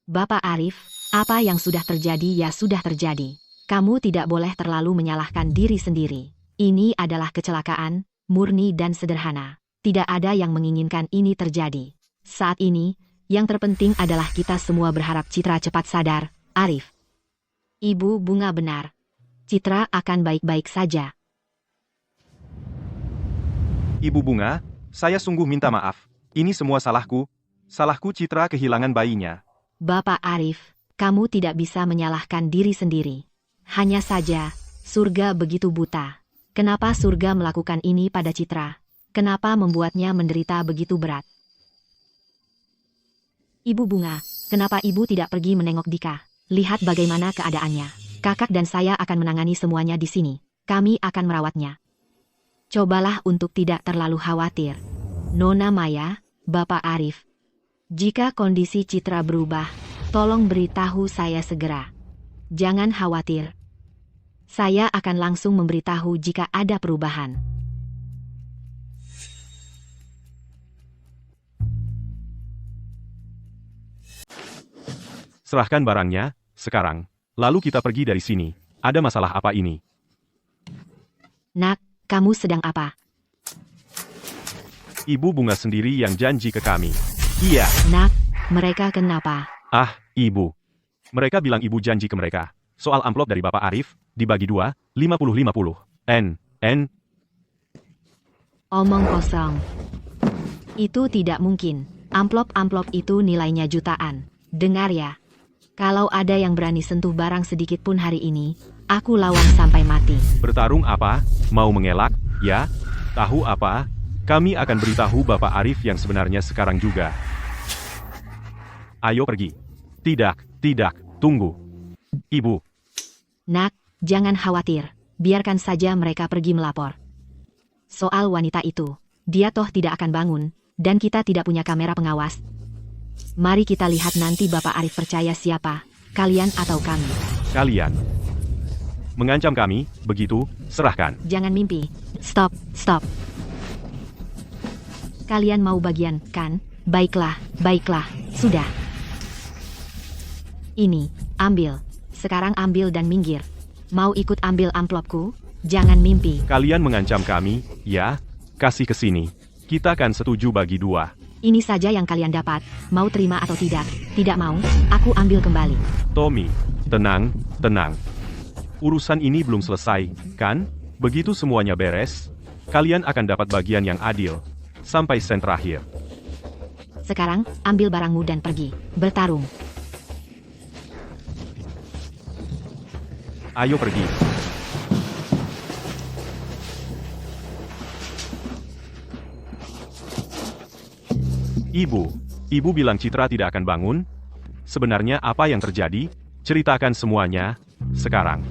Bapak Arif, apa yang sudah terjadi ya sudah terjadi. Kamu tidak boleh terlalu menyalahkan diri sendiri. Ini adalah kecelakaan, murni dan sederhana. Tidak ada yang menginginkan ini terjadi. Saat ini, yang terpenting adalah kita semua berharap Citra cepat sadar, Arif. Ibu Bunga benar. Citra akan baik-baik saja. Ibu Bunga, saya sungguh minta maaf. Ini semua salahku. Salahku Citra kehilangan bayinya. Bapak Arif, kamu tidak bisa menyalahkan diri sendiri. Hanya saja, surga begitu buta. Kenapa surga melakukan ini pada Citra? Kenapa membuatnya menderita begitu berat? Ibu Bunga, kenapa ibu tidak pergi menengok Dika? Lihat bagaimana keadaannya. Kakak dan saya akan menangani semuanya di sini. Kami akan merawatnya. Cobalah untuk tidak terlalu khawatir. Nona Maya, Bapak Arif. Jika kondisi Citra berubah, tolong beritahu saya segera. Jangan khawatir. Saya akan langsung memberitahu jika ada perubahan. Serahkan barangnya, sekarang. Lalu kita pergi dari sini. Ada masalah apa ini? Nak, kamu sedang apa? Ibu Bunga sendiri yang janji ke kami. Iya. Nak, mereka kenapa? Ah, Ibu. Mereka bilang Ibu janji ke mereka. Soal amplop dari Bapak Arif, dibagi 2, 50-50. N. Omong kosong. Itu tidak mungkin. Amplop-amplop itu nilainya jutaan. Dengar ya. Kalau ada yang berani sentuh barang sedikit pun hari ini, aku lawan sampai mati. Bertarung apa? Mau mengelak? Ya? Tahu apa? Kami akan beritahu Bapak Arif yang sebenarnya sekarang juga. Ayo pergi. Tidak, tunggu. Ibu. Nak, jangan khawatir. Biarkan saja mereka pergi melapor. Soal wanita itu, dia toh tidak akan bangun, dan kita tidak punya kamera pengawas. Mari kita lihat nanti Bapak Arif percaya siapa, kalian atau kami. Kalian. Mengancam kami, begitu, serahkan. Jangan mimpi. Stop. Kalian mau bagian, kan? Baiklah, sudah. Ini, ambil. Sekarang ambil dan minggir. Mau ikut ambil amplopku? Jangan mimpi. Kalian mengancam kami, ya? Kasih ke sini. Kita kan setuju bagi 2. Ini saja yang kalian dapat. Mau terima atau tidak? Tidak mau, aku ambil kembali. Tommy, tenang. Urusan ini belum selesai, kan? Begitu semuanya beres, kalian akan dapat bagian yang adil. Sampai sen terakhir. Sekarang, ambil barangmu dan pergi. Bertarung. Ayo pergi. Ibu bilang Citra tidak akan bangun? Sebenarnya apa yang terjadi? Ceritakan semuanya, sekarang.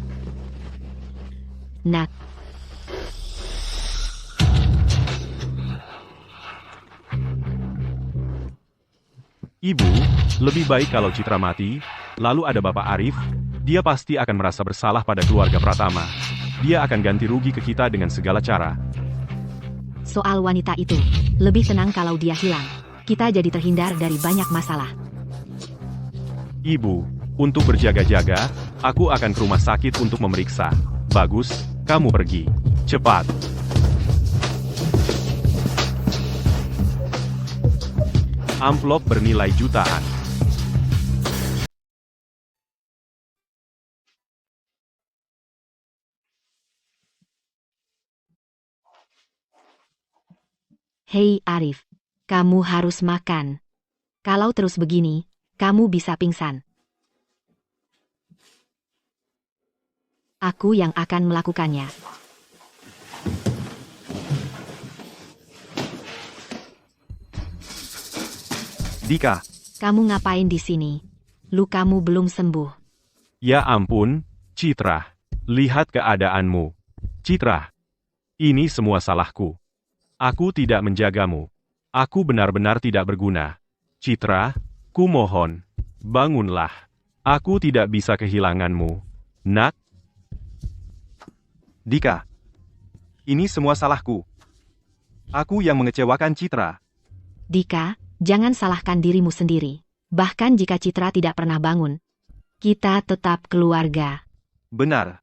Nak. Ibu, lebih baik kalau Citra mati, lalu ada Bapak Arif, dia pasti akan merasa bersalah pada keluarga Pratama. Dia akan ganti rugi ke kita dengan segala cara. Soal wanita itu, lebih tenang kalau dia hilang. Kita jadi terhindar dari banyak masalah. Ibu, untuk berjaga-jaga, aku akan ke rumah sakit untuk memeriksa. Bagus, kamu pergi. Cepat. Amplop bernilai jutaan. Hei Arif, kamu harus makan. Kalau terus begini, kamu bisa pingsan. Aku yang akan melakukannya. Dika, Kamu ngapain di sini? Lukamu belum sembuh. Ya ampun, Citra. Lihat keadaanmu. Citra. Ini semua salahku. Aku tidak menjagamu. Aku benar-benar tidak berguna. Citra, kumohon, bangunlah. Aku tidak bisa kehilanganmu. Nak, Dika. Ini semua salahku. Aku yang mengecewakan Citra. Dika, jangan salahkan dirimu sendiri. Bahkan jika Citra tidak pernah bangun, kita tetap keluarga. Benar.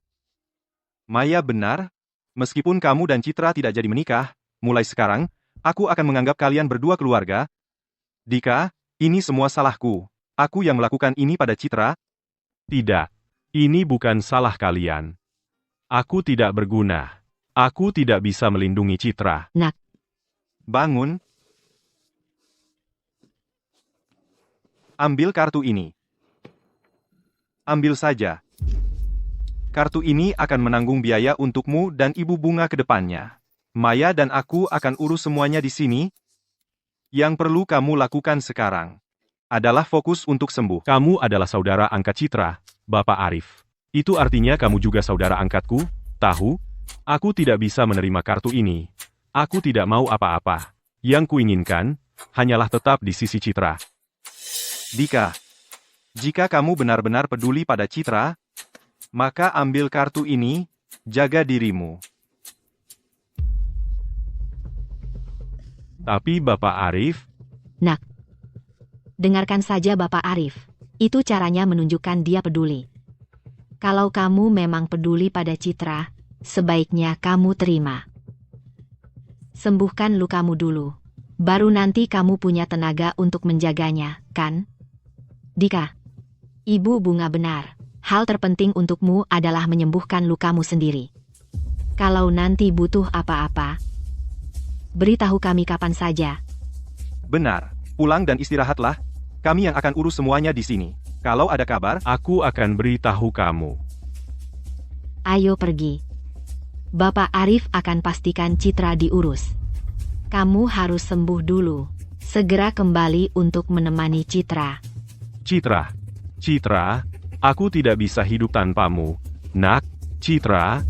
Maya benar. Meskipun kamu dan Citra tidak jadi menikah, mulai sekarang, aku akan menganggap kalian berdua keluarga. Dika, ini semua salahku. Aku yang melakukan ini pada Citra. tidak. Ini bukan salah kalian. Aku tidak berguna. Aku tidak bisa melindungi Citra. Nak, Bangun. Ambil kartu ini. Ambil saja. Kartu ini akan menanggung biaya untukmu dan Ibu Bunga ke depannya. Maya dan aku akan urus semuanya di sini. Yang perlu kamu lakukan sekarang adalah fokus untuk sembuh. Kamu adalah saudara angkat Citra, Bapak Arif. Itu artinya kamu juga saudara angkatku, tahu? Aku tidak bisa menerima kartu ini. Aku tidak mau apa-apa. Yang kuinginkan, hanyalah tetap di sisi Citra. Dika, jika kamu benar-benar peduli pada Citra, maka ambil kartu ini, jaga dirimu. Tapi Bapak Arif, Nak. Dengarkan saja Bapak Arif. Itu caranya menunjukkan dia peduli. Kalau kamu memang peduli pada Citra, sebaiknya kamu terima. Sembuhkan lukamu dulu. Baru nanti kamu punya tenaga untuk menjaganya, kan? Dika, Ibu Bunga benar. Hal terpenting untukmu adalah menyembuhkan lukamu sendiri. Kalau nanti butuh apa-apa, beritahu kami kapan saja. Benar, pulang dan istirahatlah. Kami yang akan urus semuanya di sini. Kalau ada kabar, aku akan beritahu kamu. Ayo pergi. Bapak Arif akan pastikan Citra diurus. Kamu harus sembuh dulu. Segera kembali untuk menemani Citra. Citra, Citra, aku tidak bisa hidup tanpamu. Nak, Citra,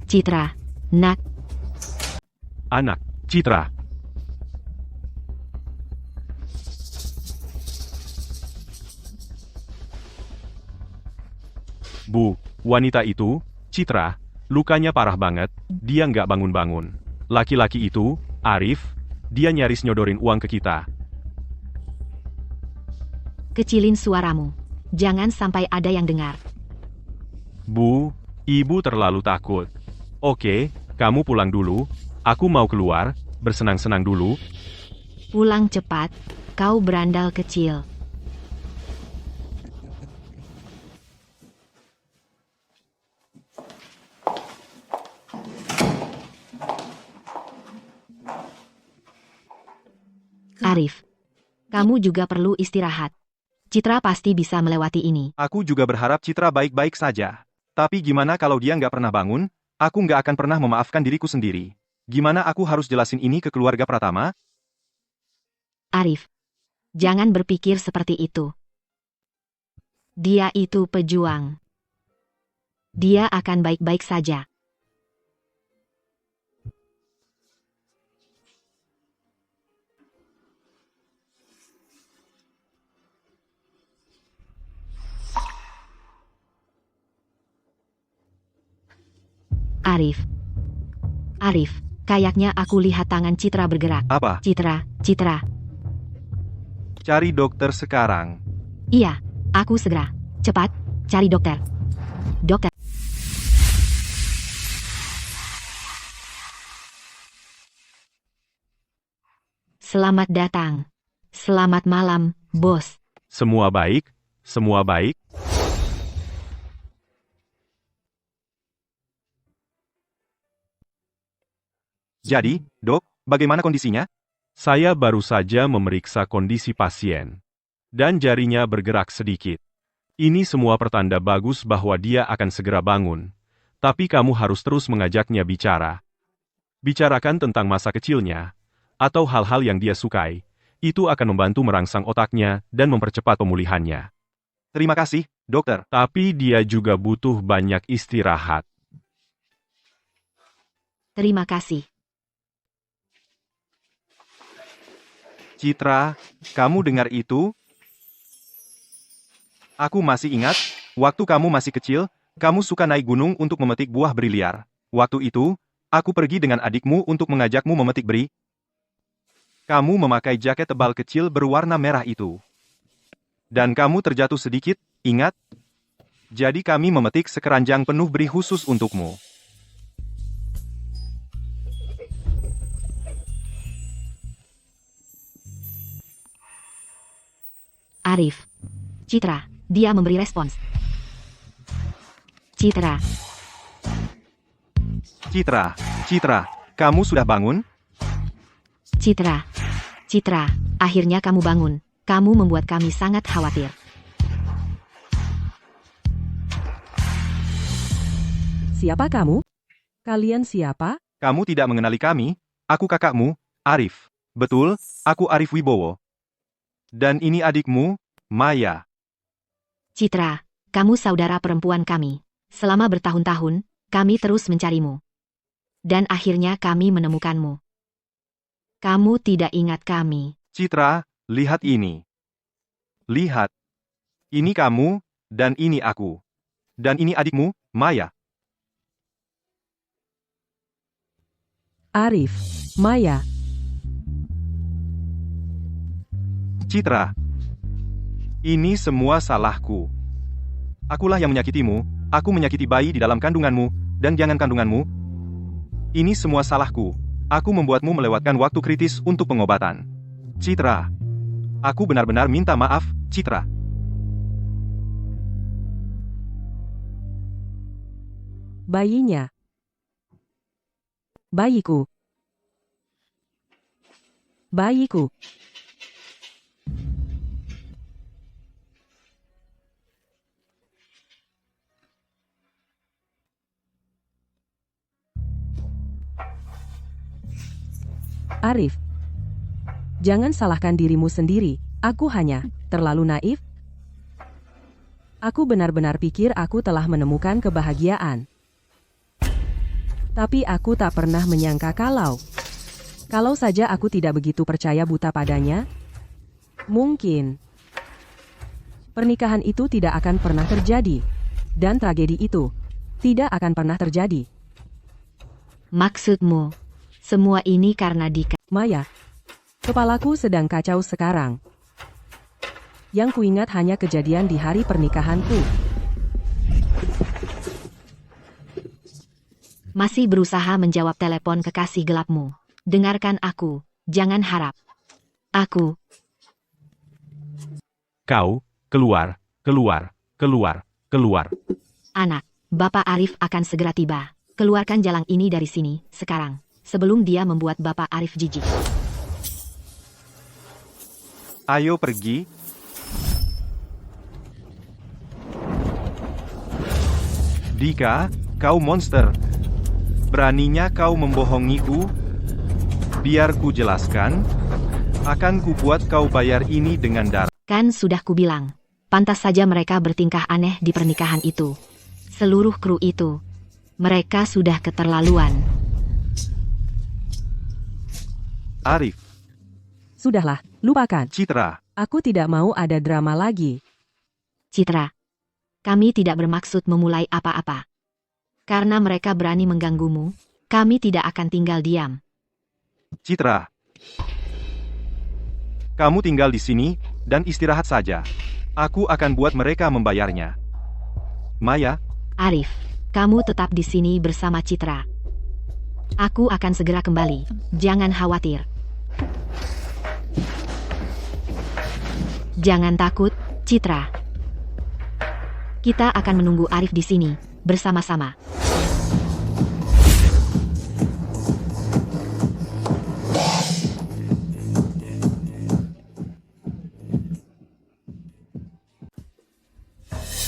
Citra, nak, anak, Citra. Bu, wanita itu, Citra, lukanya parah banget, dia nggak bangun-bangun. Laki-laki itu, Arif, dia nyaris nyodorin uang ke kita. kecilin suaramu. Jangan sampai ada yang dengar. Bu, ibu terlalu takut. Oke, kamu pulang dulu, aku mau keluar, bersenang-senang dulu. Pulang cepat, kau berandal kecil. Arif, kamu juga perlu istirahat. Citra pasti bisa melewati ini. aku juga berharap Citra baik-baik saja. Tapi gimana kalau dia nggak pernah bangun? Aku nggak akan pernah memaafkan diriku sendiri. Gimana aku harus jelasin ini ke keluarga Pratama? Arif, jangan berpikir seperti itu. Dia itu pejuang. Dia akan baik-baik saja. Arif. Arif, kayaknya aku lihat tangan Citra bergerak. Apa? Citra. Cari dokter sekarang. Iya, aku segera. Cepat, cari dokter. Dokter. Selamat datang. Selamat malam, bos. Semua baik? Semua baik? Jadi, dok, bagaimana kondisinya? Saya baru saja memeriksa kondisi pasien. Dan jarinya bergerak sedikit. Ini semua pertanda bagus bahwa dia akan segera bangun. Tapi kamu harus terus mengajaknya bicara. Bicarakan tentang masa kecilnya, atau hal-hal yang dia sukai. Itu akan membantu merangsang otaknya dan mempercepat pemulihannya. Terima kasih, dokter. Tapi dia juga butuh banyak istirahat. Terima kasih. Citra, kamu dengar itu? Aku masih ingat, waktu kamu masih kecil, kamu suka naik gunung untuk memetik buah beri liar. Waktu itu, aku pergi dengan adikmu untuk mengajakmu memetik beri. Kamu memakai jaket tebal kecil berwarna merah itu. Dan kamu terjatuh sedikit, ingat? Jadi kami memetik sekeranjang penuh beri khusus untukmu. Arif. Citra, dia memberi respons. Citra, Citra, kamu sudah bangun? Citra, akhirnya kamu bangun. Kamu membuat kami sangat khawatir. Siapa kamu? Kalian siapa? Kamu tidak mengenali kami? Aku kakakmu, Arif. Betul, aku Arif Wibowo. Dan ini adikmu, Maya. Citra, kamu saudara perempuan kami. Selama bertahun-tahun, kami terus mencarimu. Dan akhirnya kami menemukanmu. Kamu tidak ingat kami. Citra, lihat ini. Lihat. Ini kamu, dan ini aku. Dan ini adikmu, Maya. Arif, Maya. Citra. Ini semua salahku. Akulah yang menyakitimu, aku menyakiti bayi di dalam kandunganmu, dan jangan kandunganmu. Ini semua salahku. Aku membuatmu melewatkan waktu kritis untuk pengobatan. Citra. Aku benar-benar minta maaf, Citra. Bayinya. Bayiku. Bayiku. Arif. Jangan salahkan dirimu sendiri, aku hanya terlalu naif. Aku benar-benar pikir aku telah menemukan kebahagiaan. Tapi aku tak pernah menyangka kalau saja aku tidak begitu percaya buta padanya, mungkin pernikahan itu tidak akan pernah terjadi, dan tragedi itu tidak akan pernah terjadi. Maksudmu, semua ini karena Dika. Maya, kepalaku sedang kacau sekarang. Yang kuingat hanya kejadian di hari pernikahanku. Masih berusaha menjawab telepon kekasih gelapmu. Dengarkan aku, jangan harap. Aku. Kau, keluar, keluar, keluar, keluar. Anak, Bapak Arif akan segera tiba. Keluarkan jalang ini dari sini, sekarang. Sebelum dia membuat Bapak Arif jijik. Ayo pergi. Dika, kau monster. Beraninya kau membohongiku? Biar ku jelaskan. Akan kubuat kau bayar ini dengan darah. Kan sudah kubilang. Pantas saja mereka bertingkah aneh di pernikahan itu. Seluruh kru itu. Mereka sudah keterlaluan. Arif. Sudahlah, lupakan. Citra. Aku tidak mau ada drama lagi. Citra. Kami tidak bermaksud memulai apa-apa. Karena mereka berani mengganggumu, kami tidak akan tinggal diam. Citra. Kamu tinggal di sini, dan istirahat saja. Aku akan buat mereka membayarnya. Maya. Arif, kamu tetap di sini bersama Citra. Aku akan segera kembali, jangan khawatir. Jangan takut, Citra. Kita akan menunggu Arif di sini, bersama-sama.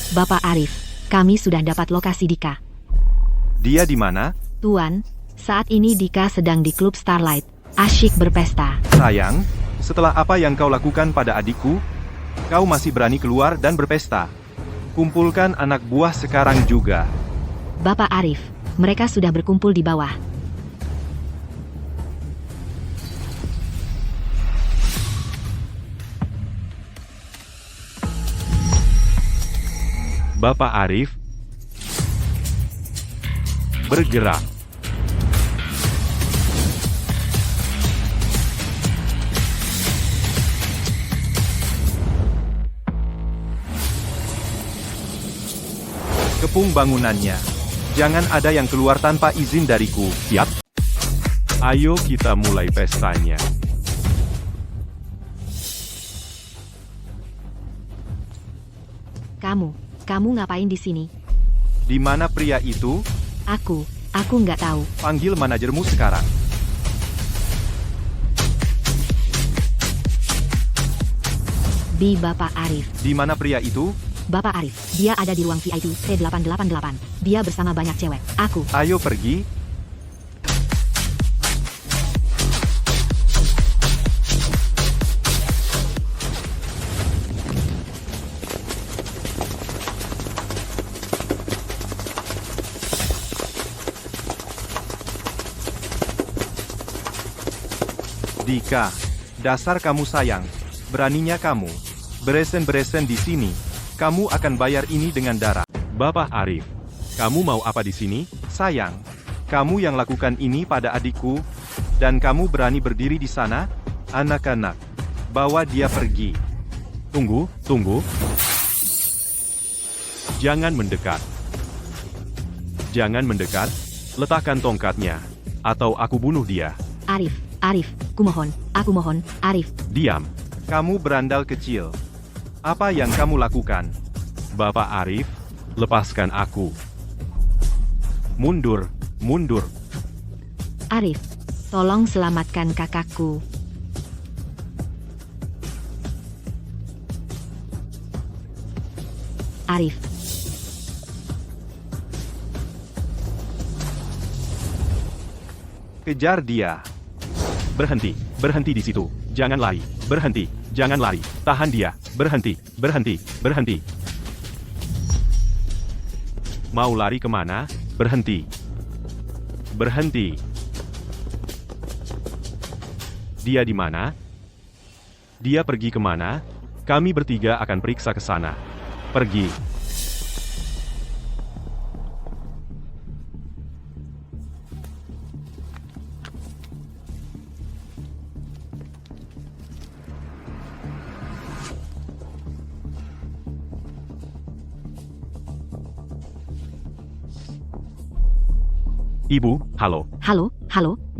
Bapak Arif, kami sudah dapat lokasi Dika. Dia di mana? Tuan, saat ini Dika sedang di klub Starlight, asyik berpesta. Sayang, setelah apa yang kau lakukan pada adikku, kau masih berani keluar dan berpesta. Kumpulkan anak buah sekarang juga. Bapak Arif, mereka sudah berkumpul di bawah. Bapak Arif, bergerak. Kepung bangunannya. Jangan ada yang keluar tanpa izin dariku. Siap? Ayo kita mulai pestanya. Kamu ngapain di sini? Di mana pria itu? Aku nggak tahu. Panggil manajermu sekarang. Bapak Arif. Di mana pria itu? Bapak Arif, dia ada di ruang VIP C888. Dia bersama banyak cewek. Ayo pergi. Dika, dasar kamu sayang. Beraninya kamu. Beresen-beresen di sini. Kamu akan bayar ini dengan darah. Bapak Arif, kamu mau apa di sini? Sayang, kamu yang lakukan ini pada adikku, dan kamu berani berdiri di sana? Anak-anak, bawa dia pergi. Tunggu. Jangan mendekat. Jangan mendekat. Letakkan tongkatnya. Atau aku bunuh dia. Arif, aku mohon, Arif. Diam. Kamu berandal kecil. Apa yang kamu lakukan? Bapak Arif, lepaskan aku. Mundur. Arif, tolong selamatkan kakakku. Arif. Kejar dia. Berhenti di situ. Jangan lari. Jangan lari. Tahan dia. Berhenti. Mau lari kemana? Berhenti. Dia di mana? Dia pergi kemana? Kami bertiga akan periksa ke sana. Pergi. Ibu, halo. Halo,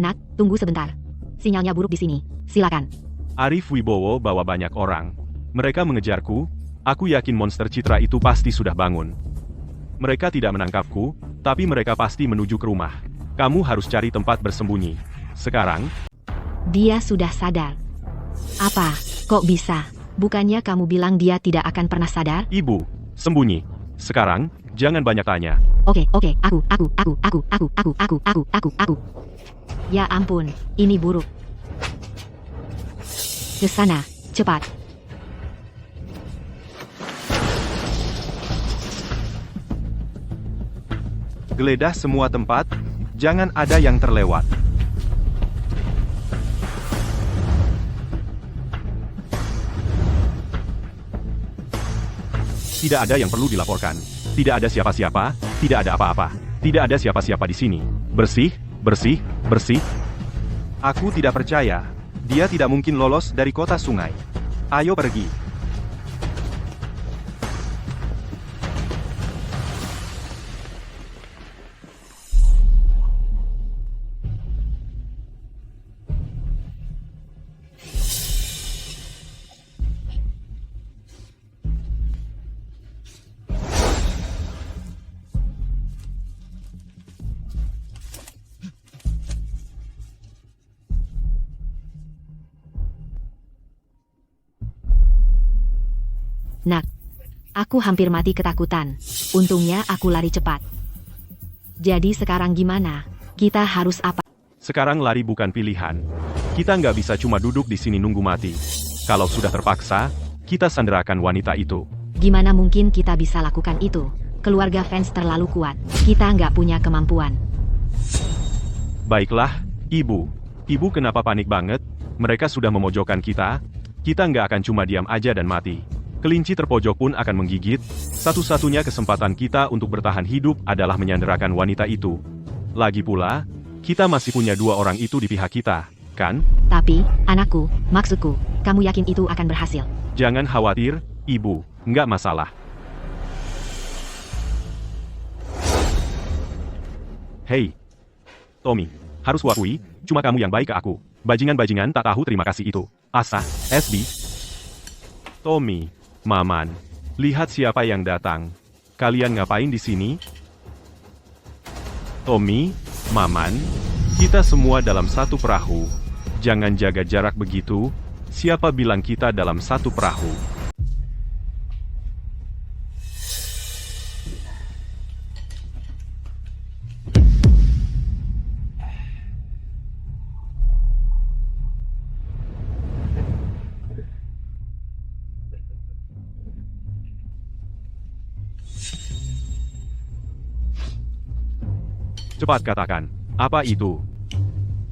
Nak, tunggu sebentar. Sinyalnya buruk di sini. Silakan. Arif Wibowo bawa banyak orang. Mereka mengejarku. Aku yakin monster Citra itu pasti sudah bangun. Mereka tidak menangkapku, tapi mereka pasti menuju ke rumah. Kamu harus cari tempat bersembunyi. Sekarang, Dia sudah sadar. Apa? Kok bisa? Bukannya kamu bilang dia tidak akan pernah sadar? Ibu, sembunyi. Sekarang, jangan banyak tanya. Oke, aku. Ya ampun, ini buruk. Ke sana, cepat. Geledah semua tempat, jangan ada yang terlewat. Tidak ada yang perlu dilaporkan. Tidak ada siapa-siapa, tidak ada apa-apa. Tidak ada siapa-siapa di sini. Bersih. Aku tidak percaya. Dia tidak mungkin lolos dari kota sungai. Ayo pergi. Nak, aku hampir mati ketakutan. Untungnya aku lari cepat. Jadi sekarang gimana? Kita harus apa? Sekarang lari bukan pilihan. Kita nggak bisa cuma duduk di sini nunggu mati. Kalau sudah terpaksa, kita sanderakan wanita itu. Gimana mungkin kita bisa lakukan itu? Keluarga fans terlalu kuat. Kita nggak punya kemampuan. Baiklah, Ibu. Ibu kenapa panik banget? Mereka sudah memojokkan kita. Kita nggak akan cuma diam aja dan mati. Kelinci terpojok pun akan menggigit. Satu-satunya kesempatan kita untuk bertahan hidup adalah menyanderakan wanita itu. Lagi pula, kita masih punya dua orang itu di pihak kita, kan? Tapi, anakku, maksudku, kamu yakin itu akan berhasil? Jangan khawatir, Ibu, nggak masalah. Hei, Tommy, harus kuakui, cuma kamu yang baik ke aku. Bajingan-bajingan tak tahu terima kasih itu. Asa, SB. Tommy, Maman, lihat siapa yang datang. Kalian ngapain di sini? Tommy, Maman, kita semua dalam satu perahu. Jangan jaga jarak begitu. Siapa bilang kita dalam satu perahu? Cepat katakan, apa itu?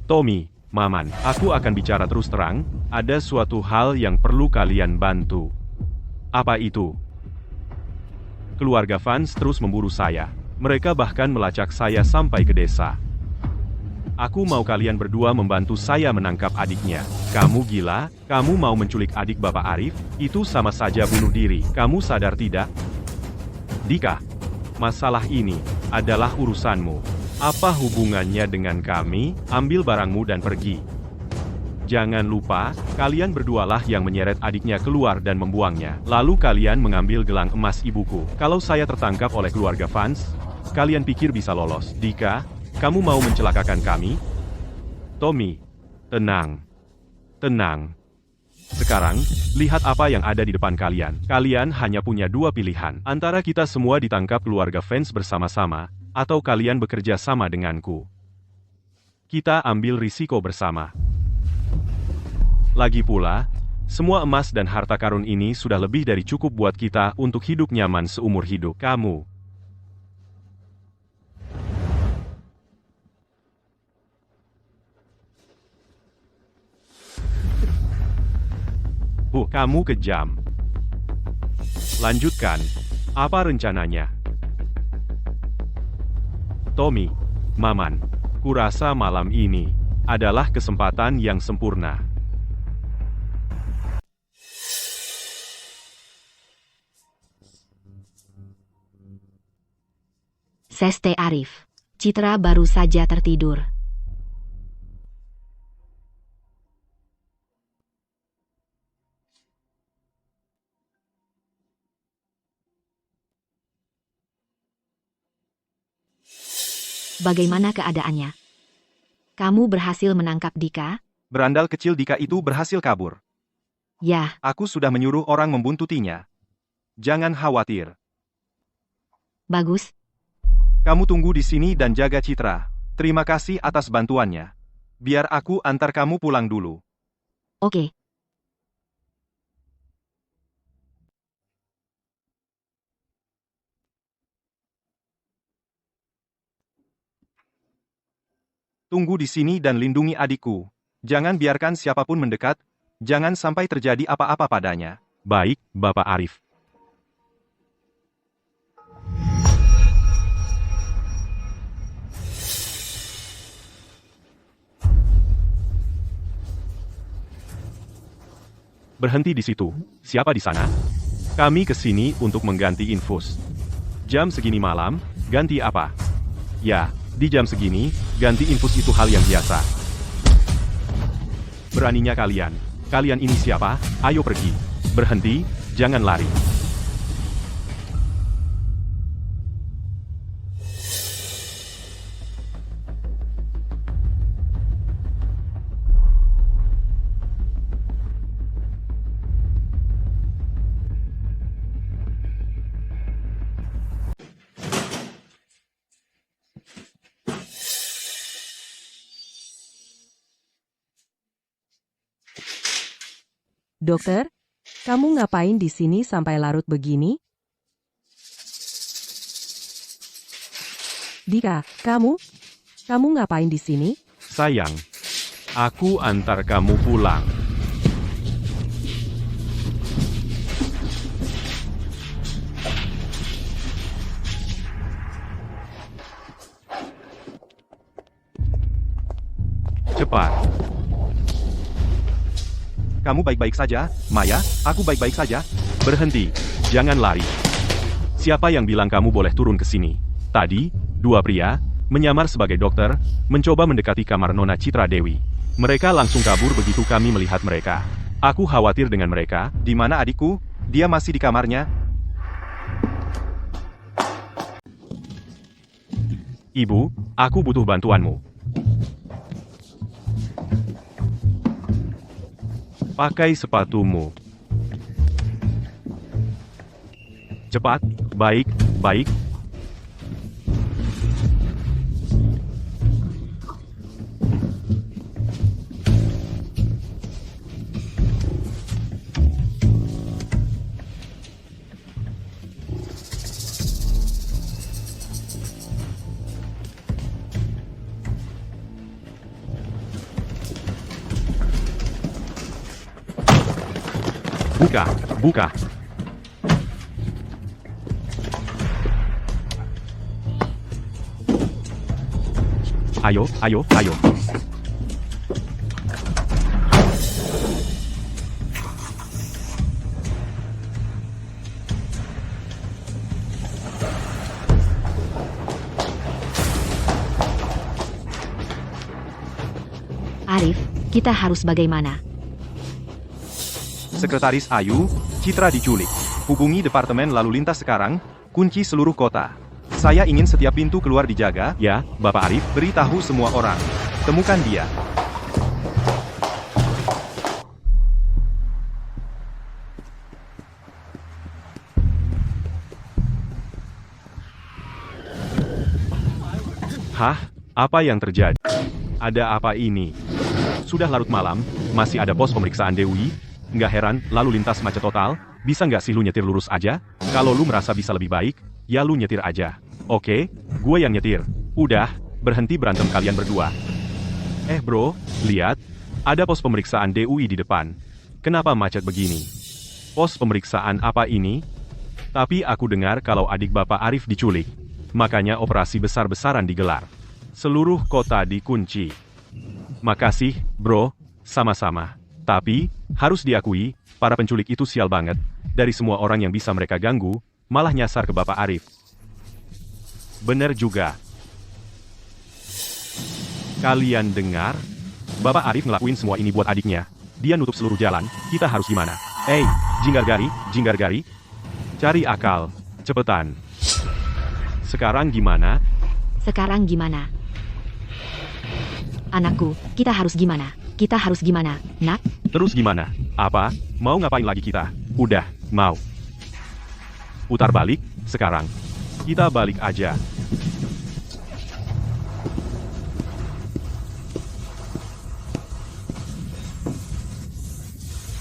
Tommy, Maman, aku akan bicara terus terang, ada suatu hal yang perlu kalian bantu. Apa itu? Keluarga Vance terus memburu saya. Mereka bahkan melacak saya sampai ke desa. Aku mau kalian berdua membantu saya menangkap adiknya. Kamu gila? Kamu mau menculik adik Bapak Arif? Itu sama saja bunuh diri. Kamu sadar tidak? Dika, masalah ini adalah urusanmu. Apa hubungannya dengan kami? Ambil barangmu dan pergi. Jangan lupa, kalian berdualah yang menyeret adiknya keluar dan membuangnya. Lalu kalian mengambil gelang emas ibuku. Kalau saya tertangkap oleh keluarga Vance, kalian pikir bisa lolos. Dika, kamu mau mencelakakan kami? Tommy, tenang. Tenang. Sekarang, lihat apa yang ada di depan kalian. Kalian hanya punya dua pilihan. Antara kita semua ditangkap keluarga Vance bersama-sama, atau kalian bekerja sama denganku. Kita ambil risiko bersama. Lagi pula, semua emas dan harta karun ini sudah lebih dari cukup buat kita untuk hidup nyaman seumur hidup. Kamu. Kamu kejam. Lanjutkan. Apa rencananya? Tommy, Maman, kurasa malam ini adalah kesempatan yang sempurna. Seste Arif. Citra baru saja tertidur. Bagaimana keadaannya? Kamu berhasil menangkap Dika? Berandal kecil Dika itu berhasil kabur. Ya, Aku sudah menyuruh orang membuntutinya. Jangan khawatir. bagus. Kamu tunggu di sini dan jaga Citra. Terima kasih atas bantuannya. Biar aku antar kamu pulang dulu. Oke. Tunggu di sini dan lindungi adikku. Jangan biarkan siapapun mendekat. Jangan sampai terjadi apa-apa padanya. Baik, Bapak Arif. Berhenti di situ. Siapa di sana? Kami ke sini untuk mengganti infus. Jam segini malam, ganti apa? Ya, di jam segini, ganti infus itu hal yang biasa. Beraninya kalian. Kalian ini siapa? Ayo pergi. Berhenti, jangan lari. Dokter, kamu ngapain di sini sampai larut begini? Dika, kamu ngapain di sini? Sayang, aku antar kamu pulang. Cepat. Kamu baik-baik saja, Maya? Aku baik-baik saja. Berhenti. Jangan lari. Siapa yang bilang kamu boleh turun ke sini? Tadi, dua pria, menyamar sebagai dokter, mencoba mendekati kamar Nona Citra Dewi. Mereka langsung kabur begitu kami melihat mereka. Aku khawatir dengan mereka. Di mana adikku? Dia masih di kamarnya. Ibu, aku butuh bantuanmu. Pakai sepatumu. Cepat, baik, baik. Buka, buka. Ayo, ayo, ayo. Arif, kita harus bagaimana? Sekretaris Ayu, Citra diculik. Hubungi Departemen Lalu Lintas sekarang, kunci seluruh kota. Saya ingin setiap pintu keluar dijaga. Ya, Bapak Arif. Beritahu semua orang. Temukan dia. Hah? Apa yang terjadi? Ada apa ini? Sudah larut malam, masih ada pos pemeriksaan Dewi? Nggak heran, lalu lintas macet total. Bisa nggak sih lu nyetir lurus aja? Kalau lu merasa bisa lebih baik, ya lu nyetir aja. Oke, gue yang nyetir. Udah, berhenti berantem kalian berdua. Bro, lihat. Ada pos pemeriksaan DUI di depan. Kenapa macet begini? Pos pemeriksaan apa ini? Tapi aku dengar kalau adik Bapak Arif diculik. Makanya operasi besar-besaran digelar. Seluruh kota dikunci. Makasih, bro. Sama-sama. Tapi, harus diakui, para penculik itu sial banget. Dari semua orang yang bisa mereka ganggu, malah nyasar ke Bapak Arif. Bener juga. Kalian dengar? Bapak Arif ngelakuin semua ini buat adiknya. Dia nutup seluruh jalan, kita harus gimana? Jinggar Gari. Cari akal. Cepetan. Sekarang gimana? Sekarang gimana? Anakku, kita harus gimana? Kita harus gimana, nak? Terus gimana? Apa? Mau ngapain lagi kita? Udah, mau. Putar balik, sekarang. Kita balik aja.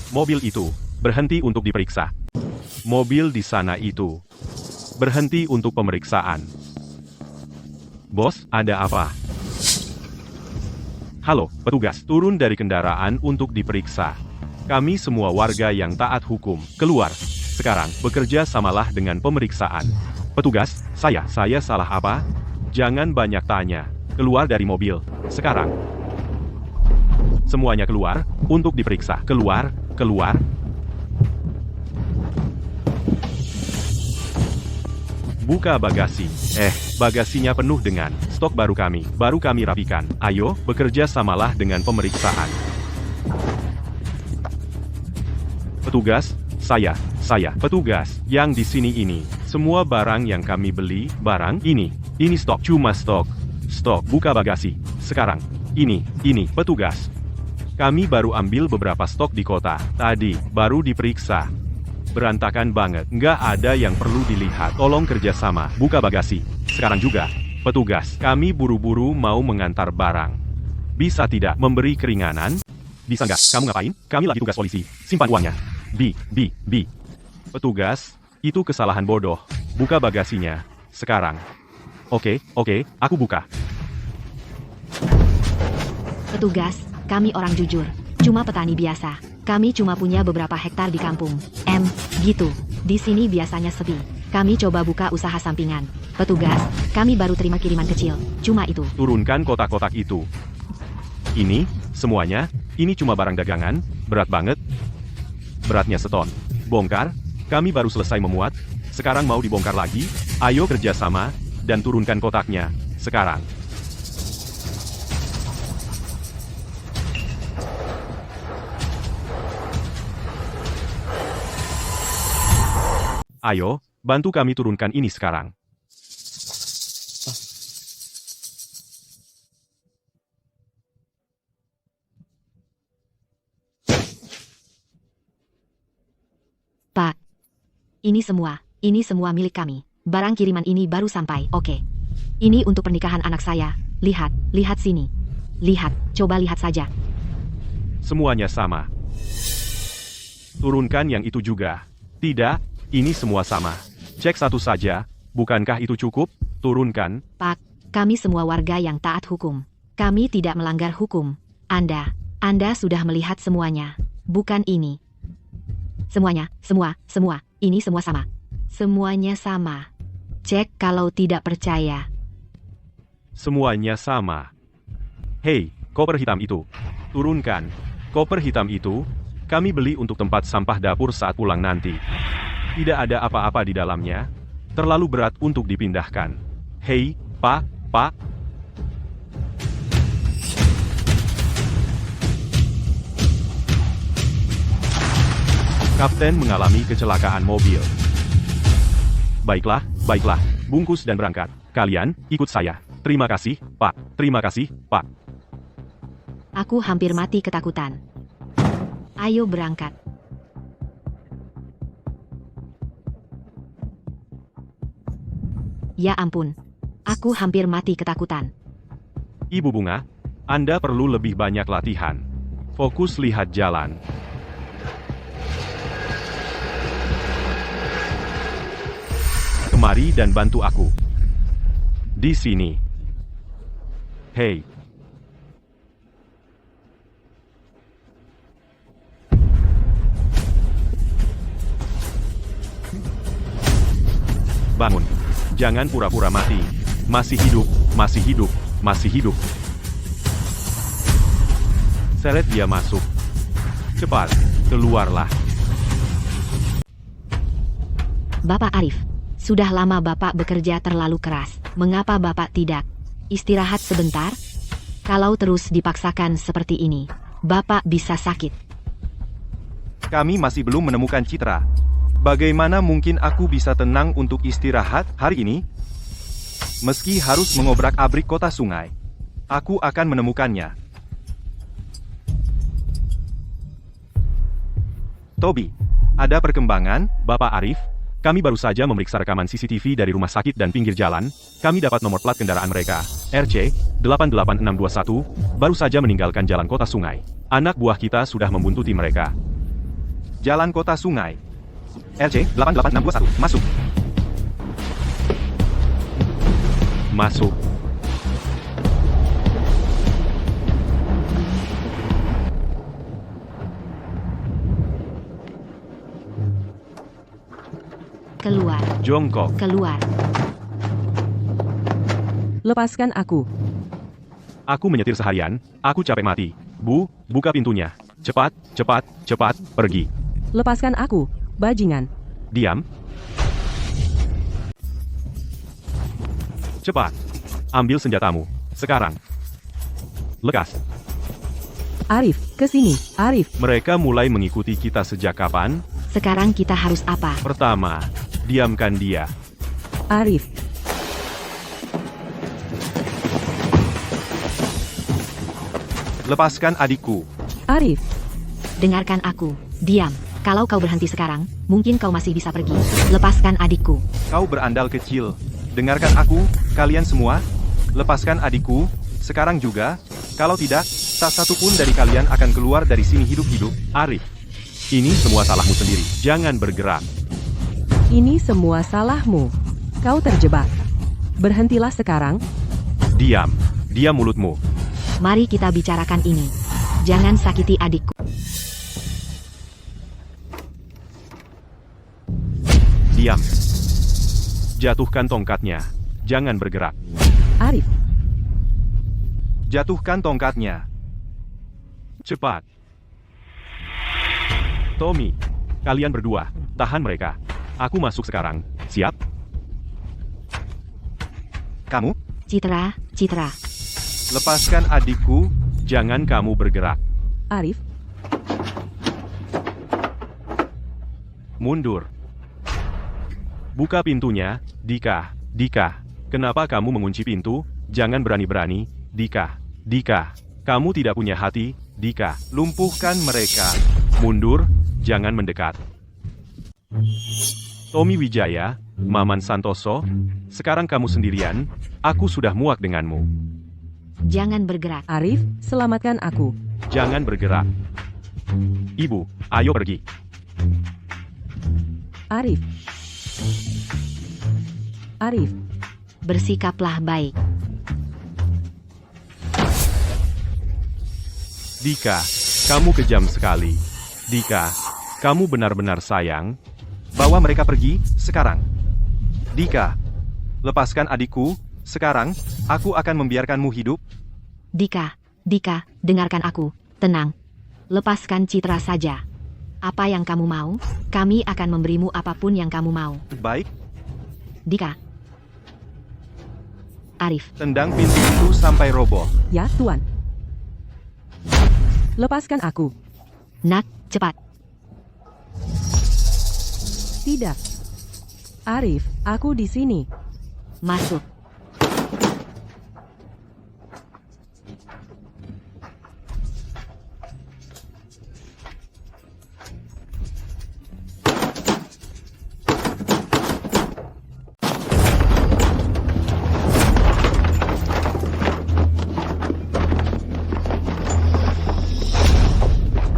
Mobil itu, berhenti untuk diperiksa. Mobil di sana itu, berhenti untuk pemeriksaan. Bos, ada apa? Halo, petugas, turun dari kendaraan untuk diperiksa. Kami semua warga yang taat hukum, keluar. Sekarang, bekerja samalah dengan pemeriksaan. Petugas, saya salah apa? Jangan banyak tanya. Keluar dari mobil, sekarang. Semuanya keluar, untuk diperiksa. Keluar. Buka bagasi. Bagasinya penuh dengan stok baru kami rapikan. Ayo, bekerja samalah dengan pemeriksaan. Petugas, saya, petugas, yang di sini ini, semua barang yang kami beli, barang ini stok, cuma stok, buka bagasi, sekarang, ini, petugas. Kami baru ambil beberapa stok di kota, tadi, baru diperiksa. Berantakan banget, nggak ada yang perlu dilihat. Tolong kerjasama, buka bagasi. Sekarang juga, petugas, kami buru-buru mau mengantar barang. Bisa tidak memberi keringanan? Bisa nggak? Kamu ngapain? Kami lagi tugas polisi. Simpan uangnya. Petugas, itu kesalahan bodoh. Buka bagasinya. Sekarang. Oke, aku buka. Petugas, kami orang jujur. Cuma petani biasa. Kami cuma punya beberapa hektar di kampung. Gitu. Di sini biasanya sepi. Kami coba buka usaha sampingan. Petugas, kami baru terima kiriman kecil. Cuma itu. Turunkan kotak-kotak itu. Ini, semuanya, ini cuma barang dagangan, berat banget. Beratnya seton. Bongkar, kami baru selesai memuat, sekarang mau dibongkar lagi, ayo kerja sama, dan turunkan kotaknya, sekarang. Ayo, bantu kami turunkan ini sekarang. Pak. Ini semua milik kami. Barang kiriman ini baru sampai, oke. Ini untuk pernikahan anak saya. Lihat, lihat sini. Lihat, coba lihat saja. Semuanya sama. Turunkan yang itu juga. Tidak, ini semua sama. Cek satu saja, bukankah itu cukup? Turunkan. Pak, kami semua warga yang taat hukum. Kami tidak melanggar hukum. Anda sudah melihat semuanya. Bukan ini. Semuanya, semua, ini semua sama. Semuanya sama. Cek kalau tidak percaya. Semuanya sama. Hei, koper hitam itu. Turunkan. Koper hitam itu, kami beli untuk tempat sampah dapur saat pulang nanti. Tidak ada apa-apa di dalamnya. Terlalu berat untuk dipindahkan. Hei, Pak. Kapten mengalami kecelakaan mobil. Baiklah, bungkus dan berangkat. Kalian, ikut saya. Terima kasih, Pak. Terima kasih, Pak. Aku hampir mati ketakutan. Ayo berangkat. Ya ampun. Aku hampir mati ketakutan. Ibu Bunga, Anda perlu lebih banyak latihan. Fokus lihat jalan. Kemari dan bantu aku. Di sini. Hei. Bangun. Jangan pura-pura mati. Masih hidup, masih hidup, masih hidup. Seret dia masuk. Cepat, keluarlah. Bapak Arif. Sudah lama Bapak bekerja terlalu keras. Mengapa Bapak tidak istirahat sebentar? Kalau terus dipaksakan seperti ini, Bapak bisa sakit. Kami masih belum menemukan Citra. Bagaimana mungkin aku bisa tenang untuk istirahat hari ini? Meski harus mengobrak-abrik kota sungai, aku akan menemukannya. Toby, ada perkembangan? Bapak Arif, kami baru saja memeriksa rekaman CCTV dari rumah sakit dan pinggir jalan. Kami dapat nomor plat kendaraan mereka. RC 88621 baru saja meninggalkan jalan kota sungai. Anak buah kita sudah membuntuti mereka. Jalan kota sungai. RC 88621, masuk. Masuk. Keluar. Jongkok. Keluar. Lepaskan aku. Aku menyetir seharian, aku capek mati. Bu, buka pintunya. Cepat, cepat, cepat, pergi. Lepaskan aku, bajingan. Diam. Cepat. Ambil senjatamu. Sekarang. Lekas. Arif, ke sini. Arif, Mereka mulai mengikuti kita sejak kapan? Sekarang kita harus apa? Pertama, diamkan dia. Arif. Lepaskan adikku. Arif, Dengarkan aku. Diam. Kalau kau berhenti sekarang, mungkin kau masih bisa pergi. Lepaskan adikku. Kau berandal kecil. Dengarkan aku, kalian semua. Lepaskan adikku, sekarang juga. Kalau tidak, tak satu pun dari kalian akan keluar dari sini hidup-hidup. Arif, ini semua salahmu sendiri. Jangan bergerak. ini semua salahmu. Kau terjebak. Berhentilah sekarang. Diam. Diam mulutmu. Mari kita bicarakan ini. Jangan sakiti adikku. Diam. Jatuhkan tongkatnya. Jangan bergerak. Arif, Jatuhkan tongkatnya. Cepat. Tommy, kalian berdua, tahan mereka. Aku masuk sekarang. Siap? Kamu, Citra, Citra. lepaskan adikku. Jangan kamu bergerak. Arif, Mundur. Buka pintunya, Dika. Dika, kenapa kamu mengunci pintu? Jangan berani-berani, Dika. Dika, kamu tidak punya hati, Dika. Lumpuhkan mereka. Mundur, jangan mendekat. Tommy Wijaya, Maman Santoso, sekarang kamu sendirian, aku sudah muak denganmu. Jangan bergerak. Arif, selamatkan aku. Jangan bergerak. Ibu, ayo pergi. Arif. Arif, Bersikaplah baik. Dika, kamu kejam sekali. Dika, kamu benar-benar sayang. Bawa mereka pergi, sekarang. Dika, lepaskan adikku, sekarang, aku akan membiarkanmu hidup. Dika, Dika, dengarkan aku. Tenang. Lepaskan Citra saja. Apa yang kamu mau, kami akan memberimu apapun yang kamu mau. Baik, Dika. Arif, tendang pintu itu sampai roboh. ya Tuan. Lepaskan aku. nak, cepat. Tidak. Arif, aku di sini. Masuk.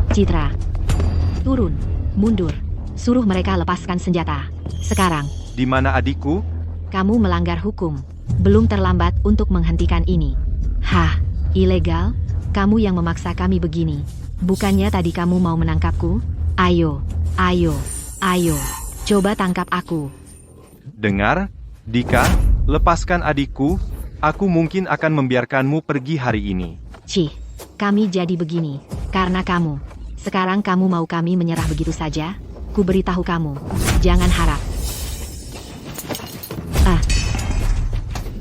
Citra, turun, mundur. Suruh mereka lepaskan senjata. Sekarang, Di mana adikku? kamu melanggar hukum. Belum terlambat untuk menghentikan ini. Hah, ilegal? Kamu yang memaksa kami begini. Bukannya tadi kamu mau menangkapku? Ayo, ayo, ayo. Coba tangkap aku. Dengar, Dika, lepaskan adikku. Aku mungkin akan membiarkanmu pergi hari ini. Cih, kami jadi begini. Karena kamu. Sekarang kamu mau kami menyerah begitu saja? Ku beritahu kamu. Jangan harap.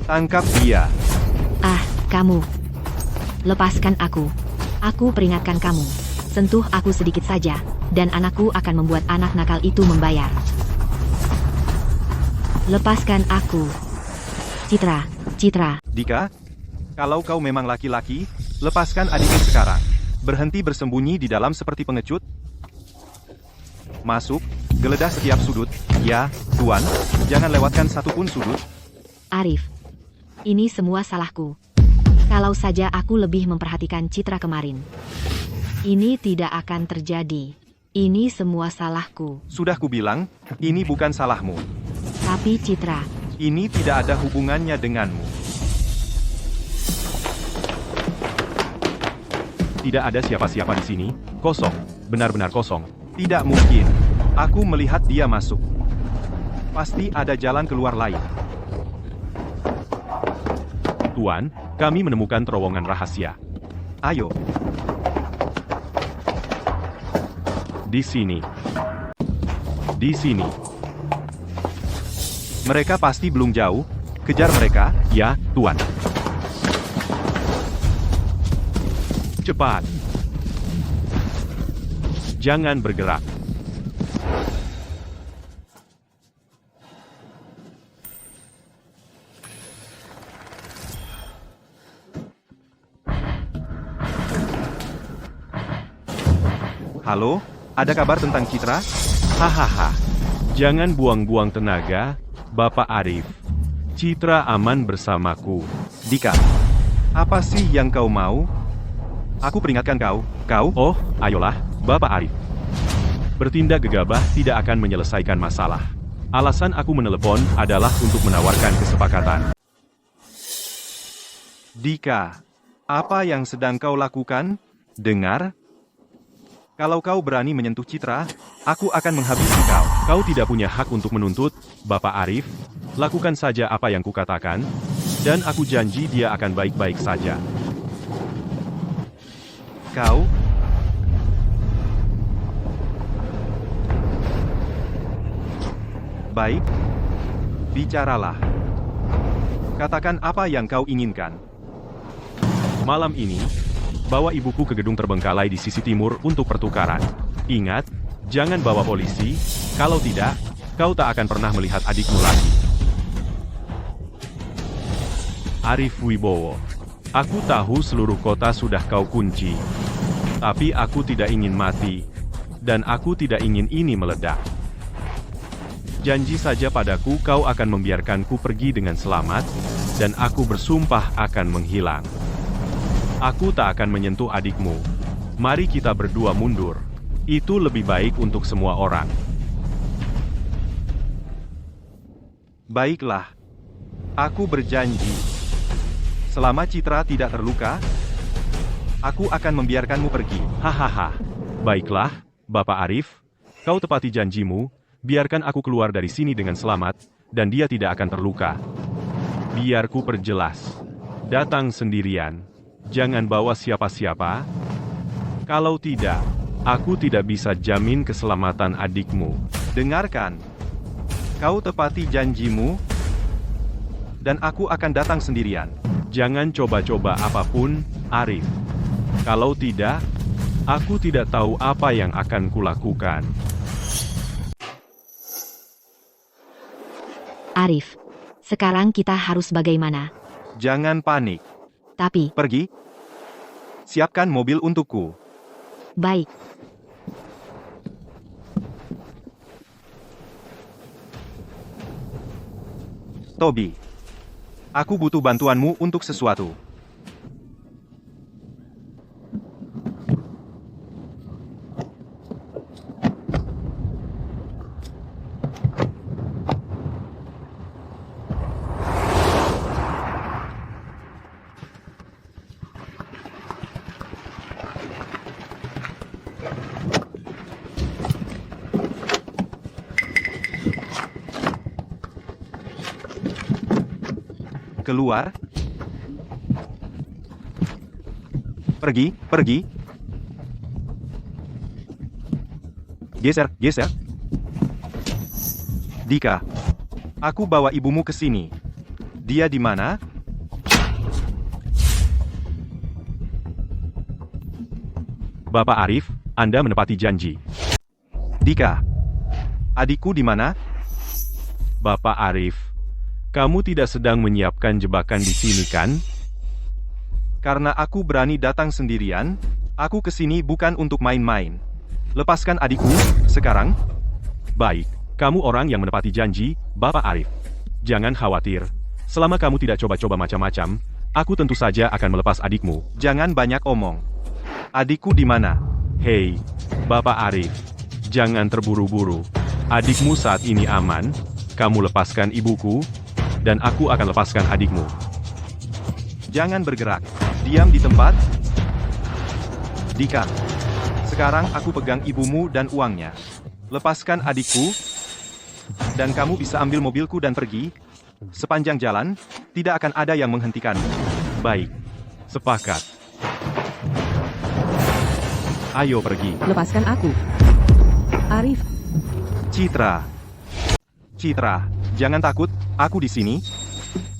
Tangkap dia. Kamu. Lepaskan aku. Aku peringatkan kamu. Sentuh aku sedikit saja, dan anakku akan membuat anak nakal itu membayar. Lepaskan aku. Citra, Citra. Dika, kalau kau memang laki-laki, lepaskan adikku sekarang. Berhenti bersembunyi di dalam seperti pengecut. Masuk, geledah setiap sudut. Ya, Tuan, jangan lewatkan satupun sudut. Arif. Ini semua salahku. Kalau saja aku lebih memperhatikan Citra kemarin. Ini tidak akan terjadi. Ini semua salahku. Sudah kubilang, ini bukan salahmu. Tapi Citra, Ini tidak ada hubungannya denganmu. Tidak ada siapa-siapa di sini, kosong, benar-benar kosong. Tidak mungkin. Aku melihat dia masuk. Pasti ada jalan keluar lain. Tuan, kami menemukan terowongan rahasia. Ayo, Di sini. Di sini. mereka pasti belum jauh. Kejar mereka. Ya, Tuan. Cepat. Jangan bergerak. Halo, ada kabar tentang Citra? Hahaha. Jangan buang-buang tenaga, Bapak Arif. Citra aman bersamaku. Dika, apa sih yang kau mau? Aku peringatkan kau. Oh, ayolah, Bapak Arif. Bertindak gegabah tidak akan menyelesaikan masalah. Alasan aku menelepon adalah untuk menawarkan kesepakatan. Dika, apa yang sedang kau lakukan? Dengar, kalau kau berani menyentuh Citra, aku akan menghabisi kau. Kau tidak punya hak untuk menuntut, Bapak Arif. Lakukan saja apa yang kukatakan, dan aku janji dia akan baik-baik saja. Kau, Baik, bicaralah. Katakan apa yang kau inginkan. Malam ini, bawa ibuku ke gedung terbengkalai di sisi timur untuk pertukaran. Ingat, jangan bawa polisi, kalau tidak, kau tak akan pernah melihat adikmu lagi. Arif Wibowo. Aku tahu seluruh kota sudah kau kunci. Tapi aku tidak ingin mati. Dan aku tidak ingin ini meledak. Janji saja padaku kau akan membiarkanku pergi dengan selamat, dan aku bersumpah akan menghilang. Aku tak akan menyentuh adikmu. Mari kita berdua mundur. Itu lebih baik untuk semua orang. Baiklah. Aku berjanji. Selama Citra tidak terluka, aku akan membiarkanmu pergi. Hahaha. Baiklah, Bapak Arif. Kau tepati janjimu, biarkan aku keluar dari sini dengan selamat, dan dia tidak akan terluka. Biar ku perjelas. Datang sendirian. Jangan bawa siapa-siapa. Kalau tidak, aku tidak bisa jamin keselamatan adikmu. Dengarkan. Kau tepati janjimu, dan aku akan datang sendirian. Jangan coba-coba apapun, Arif. Kalau tidak, aku tidak tahu apa yang akan kulakukan. Arif, sekarang kita harus bagaimana? Jangan panik. Tapi, Pergi. Siapkan mobil untukku. baik. Tobi. Aku butuh bantuanmu untuk sesuatu. Keluar. Pergi, pergi. Geser, geser. Dika. Aku bawa ibumu ke sini. Dia di mana? Bapak Arif, Anda menepati janji. Dika. Adikku di mana? Bapak Arif, kamu tidak sedang menyiapkan jebakan di sini kan? Karena aku berani datang sendirian, aku ke sini bukan untuk main-main. Lepaskan adikku, sekarang. Baik, kamu orang yang menepati janji, Bapak Arif. Jangan khawatir, selama kamu tidak coba-coba macam-macam, aku tentu saja akan melepas adikmu. Jangan banyak omong. Adikku di mana? Hei, Bapak Arif, jangan terburu-buru. Adikmu saat ini aman, kamu lepaskan ibuku, dan aku akan lepaskan adikmu. Jangan bergerak. Diam di tempat. Dika. Sekarang aku pegang ibumu dan uangnya. Lepaskan adikku, dan kamu bisa ambil mobilku dan pergi. Sepanjang jalan, tidak akan ada yang menghentikanmu. Baik, sepakat. Ayo pergi. Lepaskan aku. Arif, Citra. Citra, jangan takut, aku di sini.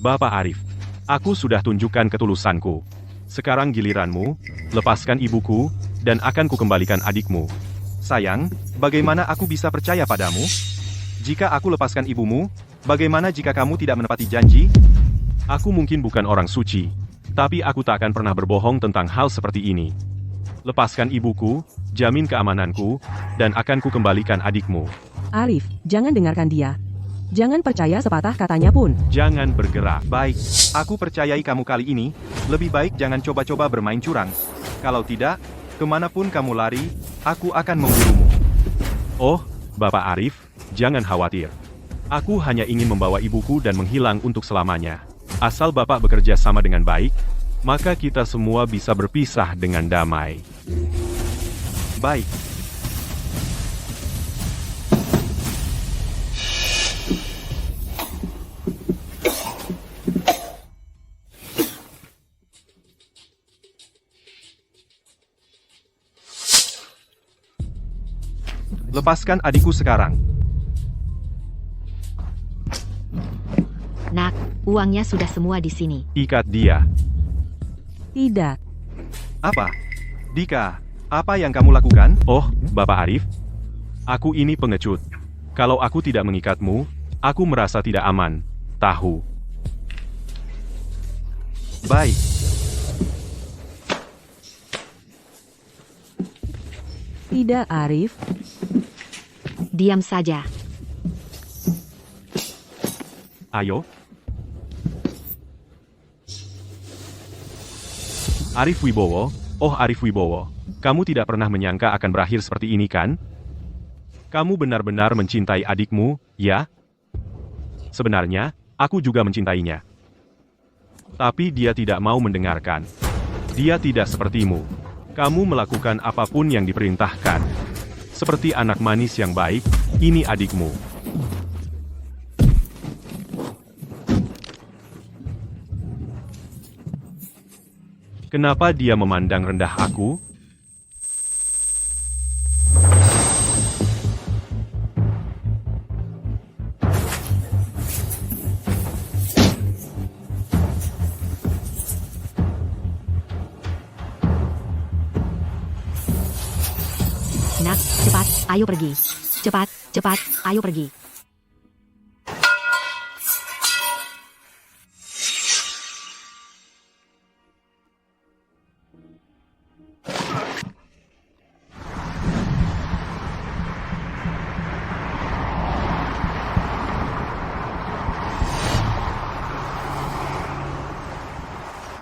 Bapak Arif, aku sudah tunjukkan ketulusanku. Sekarang giliranmu, lepaskan ibuku, dan akan kukembalikan adikmu. Sayang, bagaimana aku bisa percaya padamu? Jika aku lepaskan ibumu, bagaimana jika kamu tidak menepati janji? Aku mungkin bukan orang suci, tapi aku tak akan pernah berbohong tentang hal seperti ini. Lepaskan ibuku, jamin keamananku, dan akan kukembalikan adikmu. Arif, jangan dengarkan dia. Jangan percaya sepatah katanya pun. Jangan bergerak. Baik, aku percayai kamu kali ini. Lebih baik jangan coba-coba bermain curang. Kalau tidak, kemanapun kamu lari, aku akan memburumu. Oh, Bapak Arif, jangan khawatir. Aku hanya ingin membawa ibuku dan menghilang untuk selamanya. Asal Bapak bekerja sama dengan baik, maka kita semua bisa berpisah dengan damai. Baik. Lepaskan adikku sekarang. Uangnya sudah semua di sini. Ikat dia. Tidak. Apa? Dika, apa yang kamu lakukan? Oh, Bapak Arif. Aku ini pengecut. Kalau aku tidak mengikatmu, aku merasa tidak aman. Tahu. Baik. Tidak, Arif. Diam saja. Ayo. Arif Wibowo, oh Arif Wibowo, kamu tidak pernah menyangka akan berakhir seperti ini kan? Kamu benar-benar mencintai adikmu, ya? Sebenarnya, aku juga mencintainya. Tapi dia tidak mau mendengarkan. Dia tidak sepertimu. Kamu melakukan apapun yang diperintahkan. Seperti anak manis yang baik, ini adikmu. Kenapa dia memandang rendah aku? Nak, cepat, ayo pergi. Cepat, cepat, ayo pergi.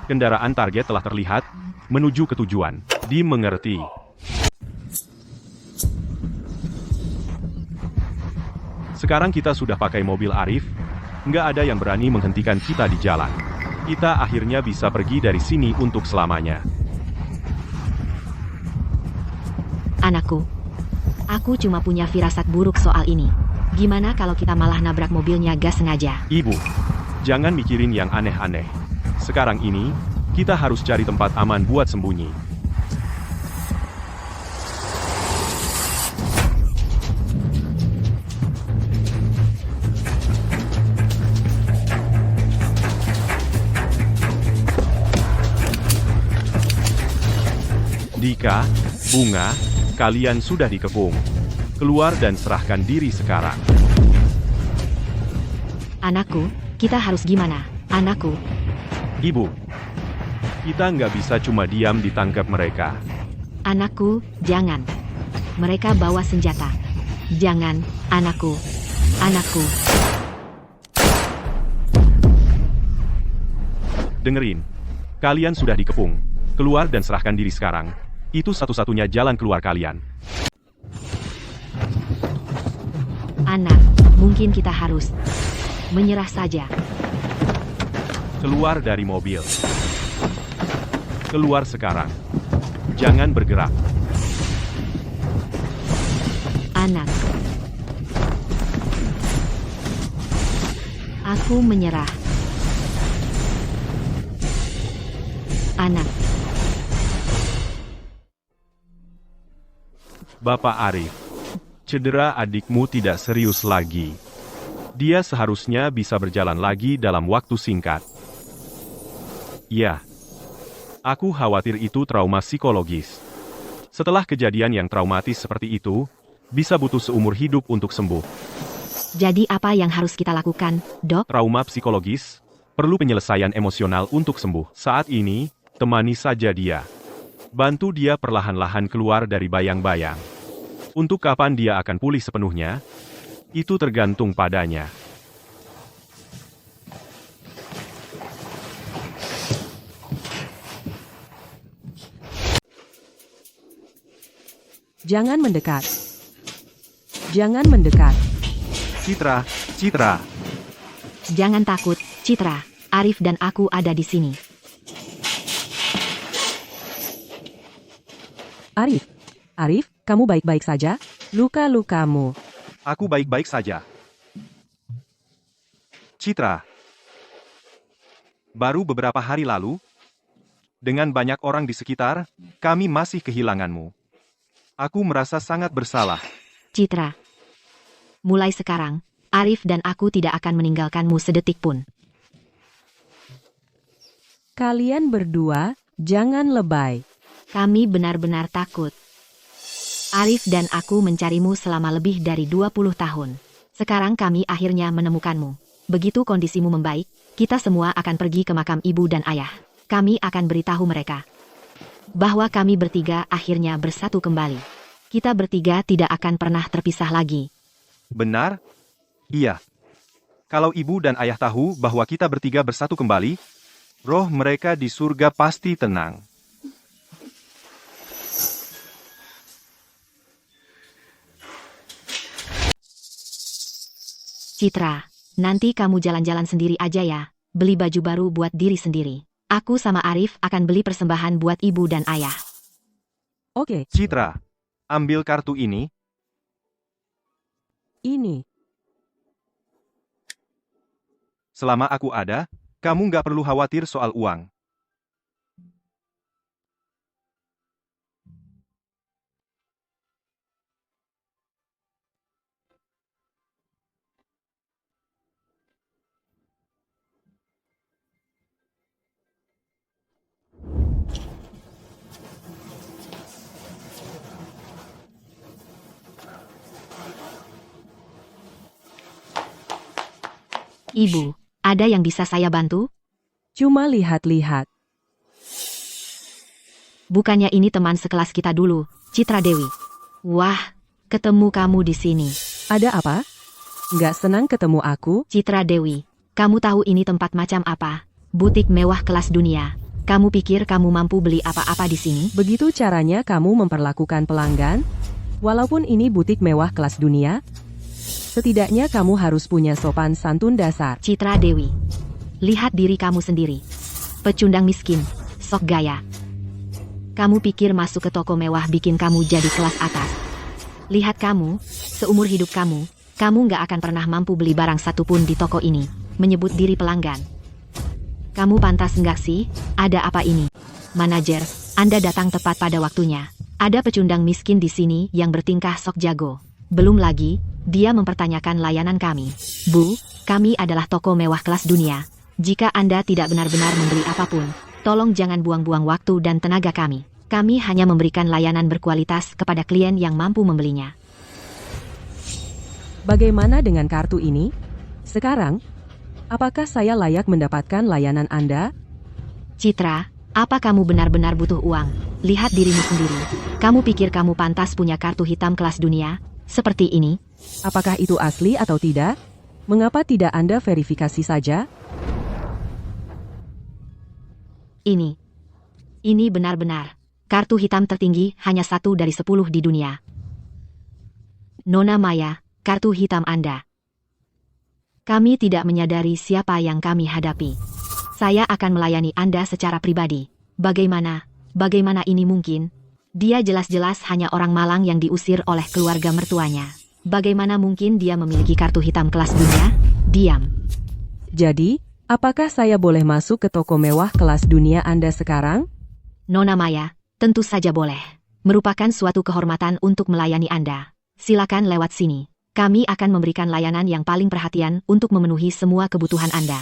Kendaraan target telah terlihat, menuju ke tujuan. Dimengerti. Sekarang kita sudah pakai mobil Arif, nggak ada yang berani menghentikan kita di jalan. Kita akhirnya bisa pergi dari sini untuk selamanya. Anakku, aku cuma punya firasat buruk soal ini. Gimana kalau kita malah nabrak mobilnya gas sengaja? Ibu, jangan mikirin yang aneh-aneh. Sekarang ini, kita harus cari tempat aman buat sembunyi. Dika, Bunga, kalian sudah dikepung. Keluar dan serahkan diri sekarang. Anakku, kita harus gimana? Anakku, Ibu, kita nggak bisa cuma diam ditangkap mereka. anakku, jangan. Mereka bawa senjata. Jangan, anakku. Anakku. Dengerin. Kalian sudah dikepung. Keluar dan serahkan diri sekarang. Itu satu-satunya jalan keluar kalian. Anak, mungkin kita harus menyerah saja. Keluar dari mobil. Keluar sekarang. Jangan bergerak. Anak. Aku menyerah. Anak. Bapak Arif. Cedera adikmu tidak serius lagi. Dia seharusnya bisa berjalan lagi dalam waktu singkat. Ya. Aku khawatir itu trauma psikologis. Setelah kejadian yang traumatis seperti itu, bisa butuh seumur hidup untuk sembuh. Jadi apa yang harus kita lakukan, Dok? Trauma psikologis perlu penyelesaian emosional untuk sembuh. Saat ini, temani saja dia. Bantu dia perlahan-lahan keluar dari bayang-bayang. Untuk kapan dia akan pulih sepenuhnya, itu tergantung padanya. Jangan mendekat. Jangan mendekat. Citra, Citra. Jangan takut, Citra. Arif dan aku ada di sini. Arif. Arif, kamu baik-baik saja? Luka-lukamu. Aku baik-baik saja. Citra. Baru beberapa hari lalu, dengan banyak orang di sekitar, kami masih kehilanganmu. Aku merasa sangat bersalah. Citra. Mulai sekarang, Arif dan aku tidak akan meninggalkanmu sedetik pun. Kalian berdua, jangan lebay. Kami benar-benar takut. Arif dan aku mencarimu selama lebih dari 20 tahun. Sekarang kami akhirnya menemukanmu. Begitu kondisimu membaik, kita semua akan pergi ke makam ibu dan ayah. Kami akan beritahu mereka bahwa kami bertiga akhirnya bersatu kembali. Kita bertiga tidak akan pernah terpisah lagi. Benar? Iya. Kalau ibu dan ayah tahu bahwa kita bertiga bersatu kembali, roh mereka di surga pasti tenang. Citra, nanti kamu jalan-jalan sendiri aja ya. Beli baju baru buat diri sendiri. Aku sama Arif akan beli persembahan buat ibu dan ayah. Oke, Citra, ambil kartu ini. ini. Selama aku ada, kamu nggak perlu khawatir soal uang. Ibu, ada yang bisa saya bantu? Cuma lihat-lihat. Bukannya ini teman sekelas kita dulu, Citra Dewi. Wah, ketemu kamu di sini. Ada apa? Nggak senang ketemu aku? Citra Dewi, kamu tahu ini tempat macam apa? Butik mewah kelas dunia. Kamu pikir kamu mampu beli apa-apa di sini? Begitu caranya kamu memperlakukan pelanggan? Walaupun ini butik mewah kelas dunia, setidaknya kamu harus punya sopan santun dasar. Citra Dewi, lihat diri kamu sendiri. Pecundang miskin, sok gaya. Kamu pikir masuk ke toko mewah bikin kamu jadi kelas atas? Lihat kamu, seumur hidup kamu nggak akan pernah mampu beli barang satupun di toko ini. Menyebut diri pelanggan. Kamu pantas nggak sih? Ada apa ini? Manajer, Anda datang tepat pada waktunya. Ada pecundang miskin di sini yang bertingkah sok jago. Belum lagi, dia mempertanyakan layanan kami. Bu, kami adalah toko mewah kelas dunia. Jika Anda tidak benar-benar membeli apapun, tolong jangan buang-buang waktu dan tenaga kami. Kami hanya memberikan layanan berkualitas kepada klien yang mampu membelinya. Bagaimana dengan kartu ini? Sekarang, apakah saya layak mendapatkan layanan Anda? Citra, apa kamu benar-benar butuh uang? Lihat dirimu sendiri. Kamu pikir kamu pantas punya kartu hitam kelas dunia? Seperti ini? Apakah itu asli atau tidak? Mengapa tidak Anda verifikasi saja? Ini benar-benar. Kartu hitam tertinggi hanya 1 dari 10 di dunia. Nona Maya, kartu hitam Anda. Kami tidak menyadari siapa yang kami hadapi. Saya akan melayani Anda secara pribadi. Bagaimana ini mungkin? Dia jelas-jelas hanya orang malang yang diusir oleh keluarga mertuanya. Bagaimana mungkin dia memiliki kartu hitam kelas dunia? Diam. Jadi, apakah saya boleh masuk ke toko mewah kelas dunia Anda sekarang? Nona Maya, tentu saja boleh. Merupakan suatu kehormatan untuk melayani Anda. Silakan lewat sini. Kami akan memberikan layanan yang paling perhatian untuk memenuhi semua kebutuhan Anda.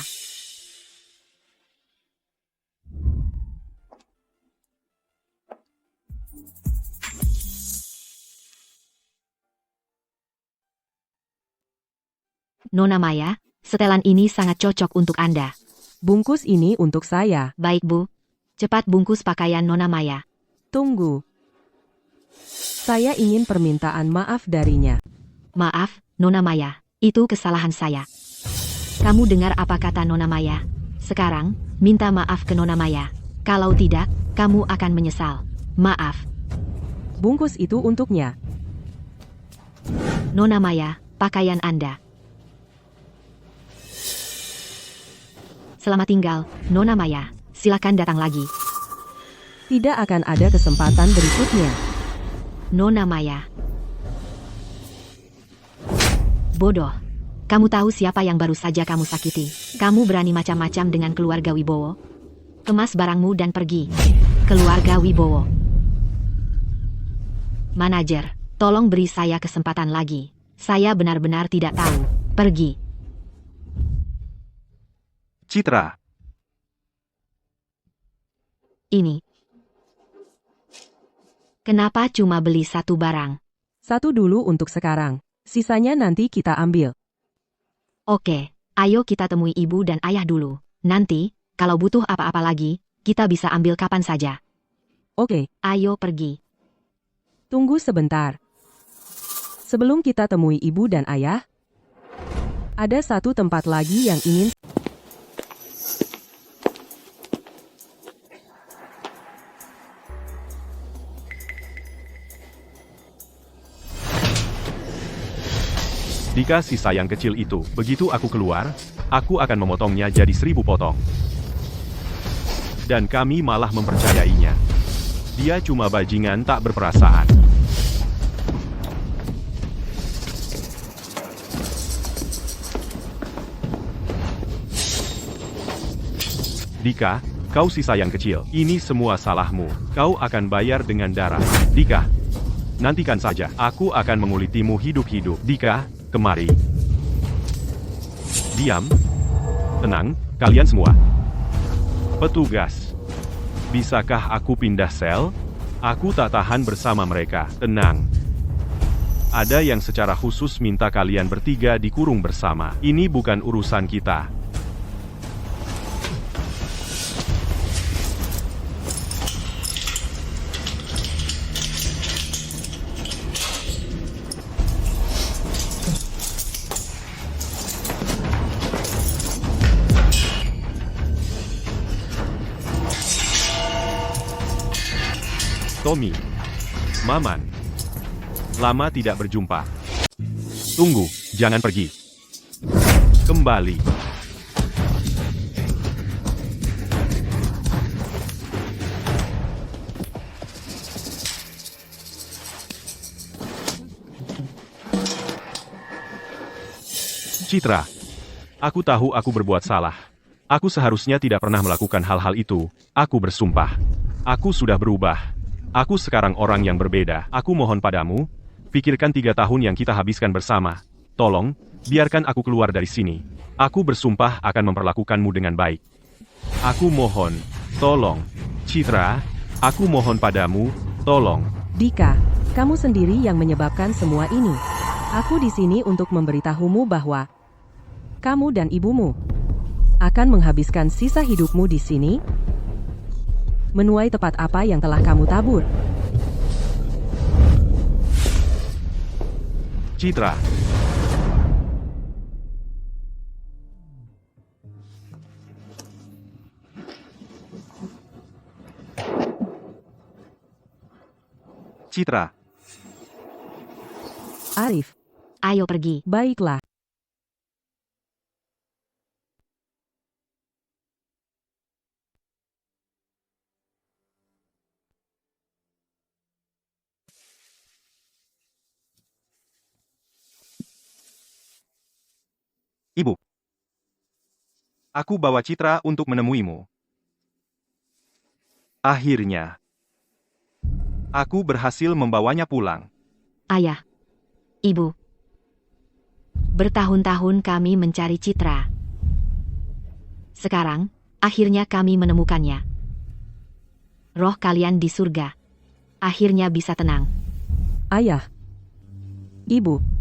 Nona Maya, setelan ini sangat cocok untuk Anda. Bungkus ini untuk saya. Baik, Bu. Cepat bungkus pakaian Nona Maya. Tunggu. Saya ingin permintaan maaf darinya. Maaf, Nona Maya. Itu kesalahan saya. Kamu dengar apa kata Nona Maya? Sekarang, minta maaf ke Nona Maya. Kalau tidak, kamu akan menyesal. Maaf. Bungkus itu untuknya. Nona Maya, pakaian Anda. Selamat tinggal, Nona Maya. Silakan datang lagi. Tidak akan ada kesempatan berikutnya. Nona Maya. Bodoh. Kamu tahu siapa yang baru saja kamu sakiti? Kamu berani macam-macam dengan keluarga Wibowo? Kemas barangmu dan pergi. Keluarga Wibowo. Manajer, tolong beri saya kesempatan lagi. Saya benar-benar tidak tahu. Pergi. Citra. Ini. Kenapa cuma beli satu barang? Satu dulu untuk sekarang. Sisanya nanti kita ambil. Oke, ayo kita temui ibu dan ayah dulu. Nanti, kalau butuh apa-apa lagi, kita bisa ambil kapan saja. Oke, Ayo pergi. tunggu sebentar. Sebelum kita temui ibu dan ayah, ada satu tempat lagi yang ingin Dika si sayang kecil itu, begitu aku keluar, aku akan memotongnya jadi 1000 potong. Dan kami malah mempercayainya. Dia cuma bajingan tak berperasaan. Dika, kau si sayang kecil, ini semua salahmu. Kau akan bayar dengan darah. Dika, nantikan saja, aku akan mengulitimu hidup-hidup. Dika, kemari. Diam. Tenang, kalian semua. Petugas. Bisakah aku pindah sel? Aku tak tahan bersama mereka. Tenang. Ada yang secara khusus minta kalian bertiga dikurung bersama. Ini bukan urusan kita. Tommy. Maman. Lama tidak berjumpa. Tunggu, jangan pergi. Kembali. Citra. Aku tahu aku berbuat salah. Aku seharusnya tidak pernah melakukan hal-hal itu. Aku bersumpah. Aku sudah berubah. Aku sekarang orang yang berbeda. Aku mohon padamu, pikirkan 3 tahun yang kita habiskan bersama. Tolong, biarkan aku keluar dari sini. Aku bersumpah akan memperlakukanmu dengan baik. Aku mohon, tolong. Citra, aku mohon padamu, tolong. Dika, kamu sendiri yang menyebabkan semua ini. Aku di sini untuk memberitahumu bahwa kamu dan ibumu akan menghabiskan sisa hidupmu di sini, menuai tepat apa yang telah kamu tabur. Citra. Citra. Arif, Ayo pergi. baiklah. Ibu. Aku bawa Citra untuk menemuimu. Akhirnya. Aku berhasil membawanya pulang. Ayah. Ibu. Bertahun-tahun kami mencari Citra. Sekarang, akhirnya kami menemukannya. Roh kalian di surga. Akhirnya bisa tenang. Ayah. Ibu.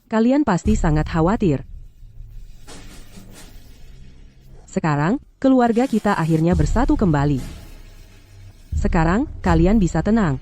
Kalian pasti sangat khawatir. Sekarang, keluarga kita akhirnya bersatu kembali. Sekarang, kalian bisa tenang.